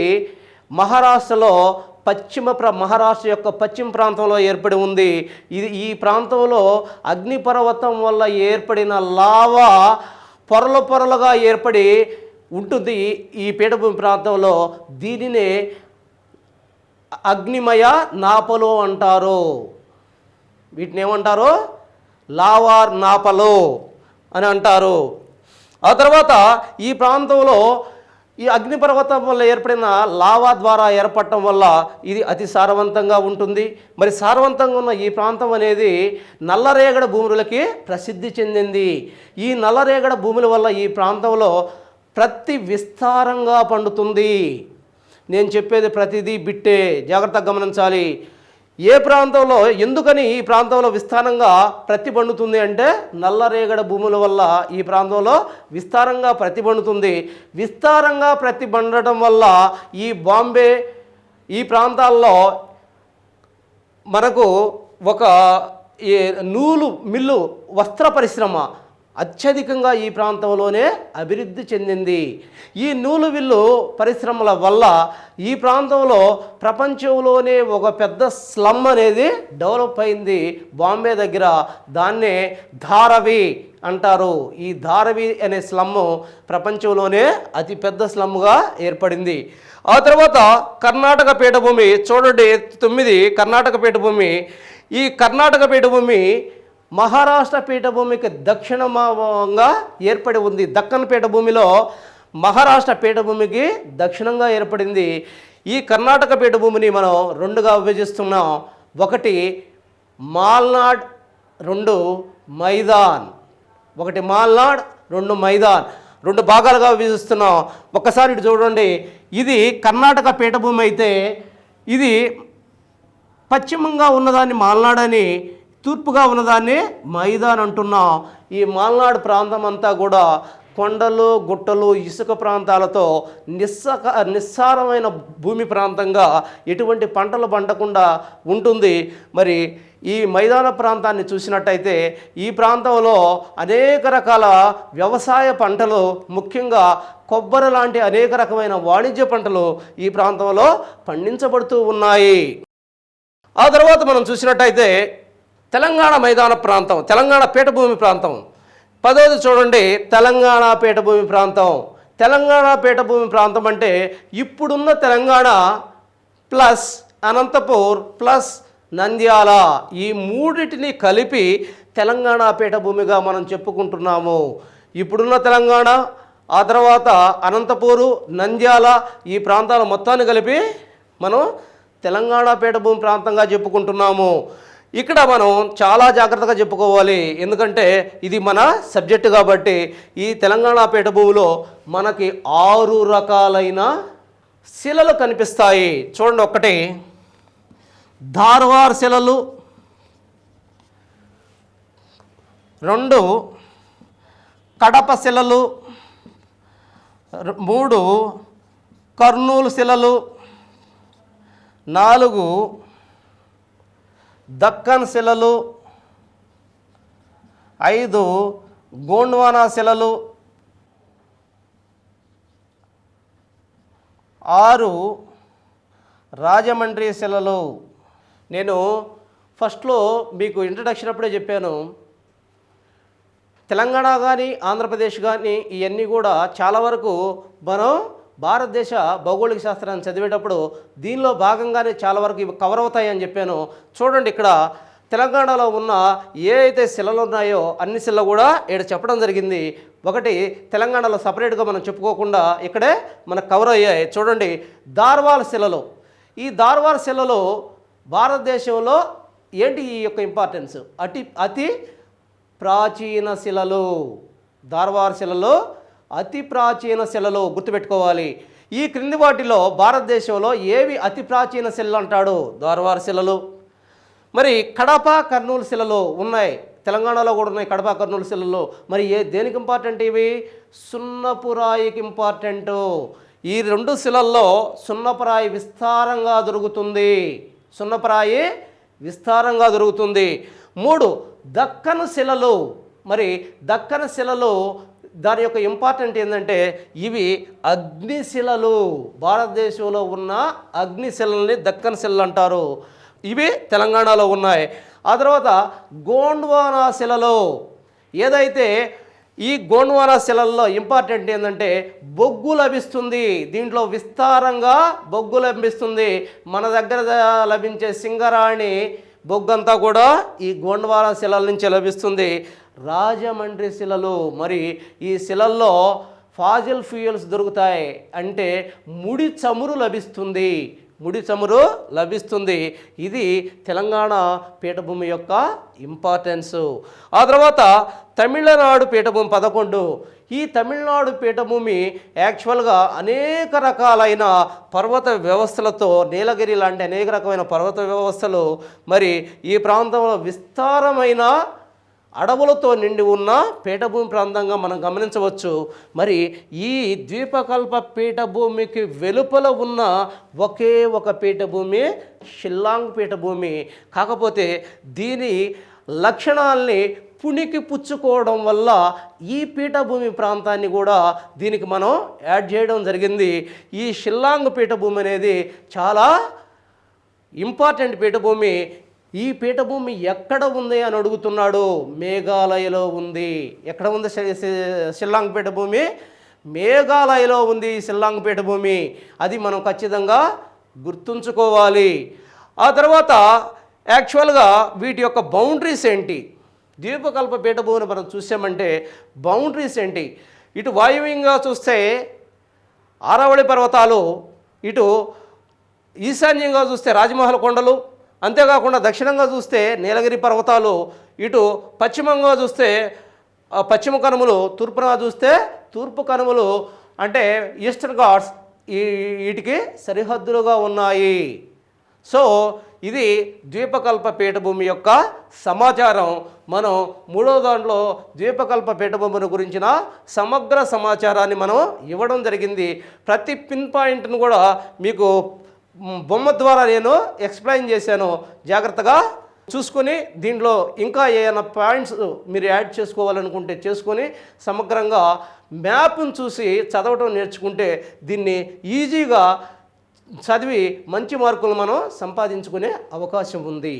[SPEAKER 1] మహారాష్ట్రలో మహారాష్ట్ర యొక్క పశ్చిమ ప్రాంతంలో ఏర్పడి ఉంది. ఈ ప్రాంతంలో అగ్నిపర్వతం వల్ల ఏర్పడిన లావా పొరలుగా ఏర్పడి ఉంటుంది ఈ పీఠభూమి ప్రాంతంలో. దీనినే అగ్నిమయ నాపలు అంటారు. వీటిని ఏమంటారు? లావా నాపలు అని అంటారు. ఆ తర్వాత ఈ ప్రాంతంలో ఈ అగ్నిపర్వతం వల్ల ఏర్పడిన లావా ద్వారా ఏర్పడటం వల్ల ఇది అతి సారవంతంగా ఉంటుంది. మరి సారవంతంగా ఉన్న ఈ ప్రాంతం అనేది నల్లరేగడి భూములకి ప్రసిద్ధి చెందింది. ఈ నల్లరేగడి భూముల వల్ల ఈ ప్రాంతంలో ప్రతి విస్తారంగా పండుతుంది. నేను చెప్పేది ప్రతిదీ బిట్టే, జాగ్రత్తగా గమనించాలి. ఏ ప్రాంతంలో, ఎందుకని ఈ ప్రాంతంలో విస్తారంగా ప్రతి పండుతుంది అంటే నల్లరేగడి భూముల వల్ల ఈ ప్రాంతంలో విస్తారంగా ప్రతి పండుతుంది. విస్తారంగా ప్రతి పండటం వల్ల ఈ బాంబే ఈ ప్రాంతాల్లో మనకు ఒక నూలు మిల్లు, వస్త్ర పరిశ్రమ అత్యధికంగా ఈ ప్రాంతంలోనే అభివృద్ధి చెందింది. ఈ నూలు విల్లు పరిశ్రమల వల్ల ఈ ప్రాంతంలో ప్రపంచంలోనే ఒక పెద్ద స్లమ్ అనేది డెవలప్ అయింది బాంబే దగ్గర. దాన్నే ధారవి అంటారు. ఈ ధారవి అనే స్లమ్ ప్రపంచంలోనే అతిపెద్ద స్లమ్గా ఏర్పడింది. ఆ తర్వాత కర్ణాటక పీఠభూమి. చూడండి 9 కర్ణాటక పీఠభూమి. ఈ కర్ణాటక పీఠభూమి మహారాష్ట్ర పీఠభూమికి దక్షిణంగా ఏర్పడి ఉంది. దక్కన్ పీఠభూమిలో మహారాష్ట్ర పీఠభూమికి దక్షిణంగా ఏర్పడింది. ఈ కర్ణాటక పీఠభూమిని మనం 2గా విభజిస్తున్నాం. ఒకటి మాల్నాడ్, 2 మైదాన్. ఒకటి మాల్నాడ్, 2 మైదాన్. 2 భాగాలుగా విభజిస్తున్నాం. ఒక్కసారి ఇటు చూడండి. ఇది కర్ణాటక పీఠభూమి అయితే ఇది పశ్చిమంగా ఉన్నదాన్ని మాల్నాడ్ అని, తూర్పుగా ఉన్నదాన్ని మైదాన్ అంటున్నాం. ఈ మాల్నాడు ప్రాంతం అంతా కూడా కొండలు, గుట్టలు, ఇసుక ప్రాంతాలతో నిస్సారమైన భూమి ప్రాంతంగా ఎటువంటి పంటలు పండకుండా ఉంటుంది. మరి ఈ మైదాన ప్రాంతాన్ని చూసినట్టయితే ఈ ప్రాంతంలో అనేక రకాల వ్యవసాయ పంటలు, ముఖ్యంగా కొబ్బరి లాంటి అనేక రకమైన వాణిజ్య పంటలు ఈ ప్రాంతంలో పండించబడుతూ ఉన్నాయి. ఆ తర్వాత మనం చూసినట్టయితే తెలంగాణ మైదాన ప్రాంతం, తెలంగాణ పీఠభూమి ప్రాంతం. 10వది చూడండి, తెలంగాణ పీఠభూమి ప్రాంతం. తెలంగాణ పీఠభూమి ప్రాంతం అంటే ఇప్పుడున్న తెలంగాణ ప్లస్ అనంతపూర్ ప్లస్ నంద్యాల, ఈ మూడిటిని కలిపి తెలంగాణ పీఠభూమిగా మనం చెప్పుకుంటున్నాము. ఇప్పుడున్న తెలంగాణ, ఆ తర్వాత అనంతపూరు, నంద్యాల, ఈ ప్రాంతాల మొత్తాన్ని కలిపి మనం తెలంగాణ పీఠభూమి ప్రాంతంగా చెప్పుకుంటున్నాము. ఇక్కడ మనం చాలా జాగ్రత్తగా చెప్పుకోవాలి, ఎందుకంటే ఇది మన సబ్జెక్టు కాబట్టి. ఈ తెలంగాణ పీఠభూమిలో మనకి 6 రకాలైన శిలలు కనిపిస్తాయి. చూడండి, 1 ధార్వార్ శిలలు, 2 కడప శిలలు, 3 కర్నూలు శిలలు, 4 దక్కన్ శిలలు, 5 గోండ్వానా శిలలు, 6 రాజమండ్రి శిలలు. నేను ఫస్ట్లో మీకు ఇంట్రడక్షన్ అప్పుడే చెప్పాను, తెలంగాణ కానీ ఆంధ్రప్రదేశ్ కానీ ఇవన్నీ కూడా చాలా వరకు మనం భారతదేశ భౌగోళిక శాస్త్రాన్ని చదివేటప్పుడు దీనిలో భాగంగానే చాలా వరకు ఇవి కవర్ అవుతాయని చెప్పాను. చూడండి, ఇక్కడ తెలంగాణలో ఉన్న ఏ అయితే శిలలు ఉన్నాయో అన్ని శిలలు కూడా ఇక్కడ చెప్పడం జరిగింది. 1 తెలంగాణలో సపరేట్గా మనం చెప్పుకోకుండా ఇక్కడే మనకు కవర్ అయ్యాయి. చూడండి, ధార్వార్ శిలలు. ఈ ధార్వార్ శిలలో భారతదేశంలో ఏంటి ఈ యొక్క ఇంపార్టెన్స్? అతి ప్రాచీన శిలలు, ధార్వార్ శిలలో అతి ప్రాచీన శిలలు గుర్తుపెట్టుకోవాలి. ఈ క్రింది వాటిలో భారతదేశంలో ఏవి అతి ప్రాచీన శిలలు అంటాడు? ధార్వార్ శిలలు. మరి కడప కర్నూలు శిలలు ఉన్నాయి, తెలంగాణలో కూడా ఉన్నాయి కడప కర్నూలు శిలలు. మరి దేనికి ఇంపార్టెంట్ ఇవి? సున్నపురాయికి ఇంపార్టెంటు. ఈ రెండు శిలల్లో సున్నపురాయి విస్తారంగా దొరుకుతుంది, సున్నపురాయి విస్తారంగా దొరుకుతుంది. 3 దక్కను శిలలు. మరి దక్కన శిలలు దాని యొక్క ఇంపార్టెంట్ ఏంటంటే ఇవి అగ్నిశిలలు, భారతదేశంలో ఉన్న అగ్నిశిలల్ని దక్కన్ శిలలు అంటారు. ఇవి తెలంగాణలో ఉన్నాయి. ఆ తర్వాత గోండ్వానా శిలలో, ఏదైతే ఈ గోండ్వానా శిలల్లో ఇంపార్టెంట్ ఏంటంటే బొగ్గు లభిస్తుంది, దీంట్లో విస్తారంగా బొగ్గు లభిస్తుంది. మన దగ్గర లభించే సింగరాణి బొగ్గంతా కూడా ఈ గోండ్వానా శిలల నుంచి లభిస్తుంది. రాజమండ్రి శిలలు, మరి ఈ శిలల్లో ఫాజిల్ ఫ్యూయల్స్ దొరుకుతాయి, అంటే ముడి చమురు లభిస్తుంది, ముడి చమురు లభిస్తుంది. ఇది తెలంగాణ పీఠభూమి యొక్క ఇంపార్టెన్సు. ఆ తర్వాత తమిళనాడు పీఠభూమి 11. ఈ తమిళనాడు పీఠభూమి యాక్చువల్గా అనేక రకాలైన పర్వత వ్యవస్థలతో, నీలగిరి లాంటి అనేక రకమైన పర్వత వ్యవస్థలు, మరి ఈ ప్రాంతంలో విస్తారమైన అడవులతో నిండి ఉన్న పీఠభూమి ప్రాంతంగా మనం గమనించవచ్చు. మరి ఈ ద్వీపకల్ప పీఠభూమికి వెలుపల ఉన్న ఒకే ఒక పీఠభూమి షిల్లాంగ్ పీఠభూమి. కాకపోతే దీని లక్షణాల్ని పుణికి పుచ్చుకోవడం వల్ల ఈ పీఠభూమి ప్రాంతాన్ని కూడా దీనికి మనం యాడ్ చేయడం జరిగింది. ఈ షిల్లాంగ్ పీఠభూమి అనేది చాలా ఇంపార్టెంట్ పీఠభూమి. ఈ పీఠభూమి ఎక్కడ ఉంది అని అడుగుతున్నాడు. మేఘాలయలో ఉంది. ఎక్కడ ఉంది షిల్లాంగ్ పీఠభూమి? మేఘాలయలో ఉంది ఈ షిల్లాంగ్ పీఠభూమి. అది మనం ఖచ్చితంగా గుర్తుంచుకోవాలి. ఆ తర్వాత యాక్చువల్గా వీటి యొక్క బౌండరీస్ ఏంటి? ద్వీపకల్ప పీఠభూమిని మనం చూసామంటే బౌండరీస్ ఏంటి? ఇటు వాయువ్యంగా చూస్తే ఆరావళి పర్వతాలు, ఇటు ఈశాన్యంగా చూస్తే రాజమహల్ కొండలు, అంతేకాకుండా దక్షిణంగా చూస్తే నీలగిరి పర్వతాలు, ఇటు పశ్చిమంగా చూస్తే పశ్చిమ కనుమలు, తూర్పున చూస్తే తూర్పు కనుమలు, అంటే ఈస్టర్న్ ఘాట్స్ వీటికి సరిహద్దులుగా ఉన్నాయి. సో ఇది ద్వీపకల్ప పీఠభూమి యొక్క సమాచారం. మనం 3వ దాంట్లో ద్వీపకల్ప పీఠభూమిని గురించిన సమగ్ర సమాచారాన్ని మనం ఇవ్వడం జరిగింది. ప్రతి పిన్ పాయింట్ను కూడా మీకు బొమ్మ ద్వారా నేను ఎక్స్ప్లెయిన్ చేశాను. జాగ్రత్తగా చూసుకొని దీంట్లో ఇంకా ఏమైనా పాయింట్స్ మీరు యాడ్ చేసుకోవాలనుకుంటే చేసుకొని సమగ్రంగా మ్యాప్ను చూసి చదవటం నేర్చుకుంటే దీన్ని ఈజీగా చదివి మంచి మార్కులు మనం సంపాదించుకునే అవకాశం ఉంది.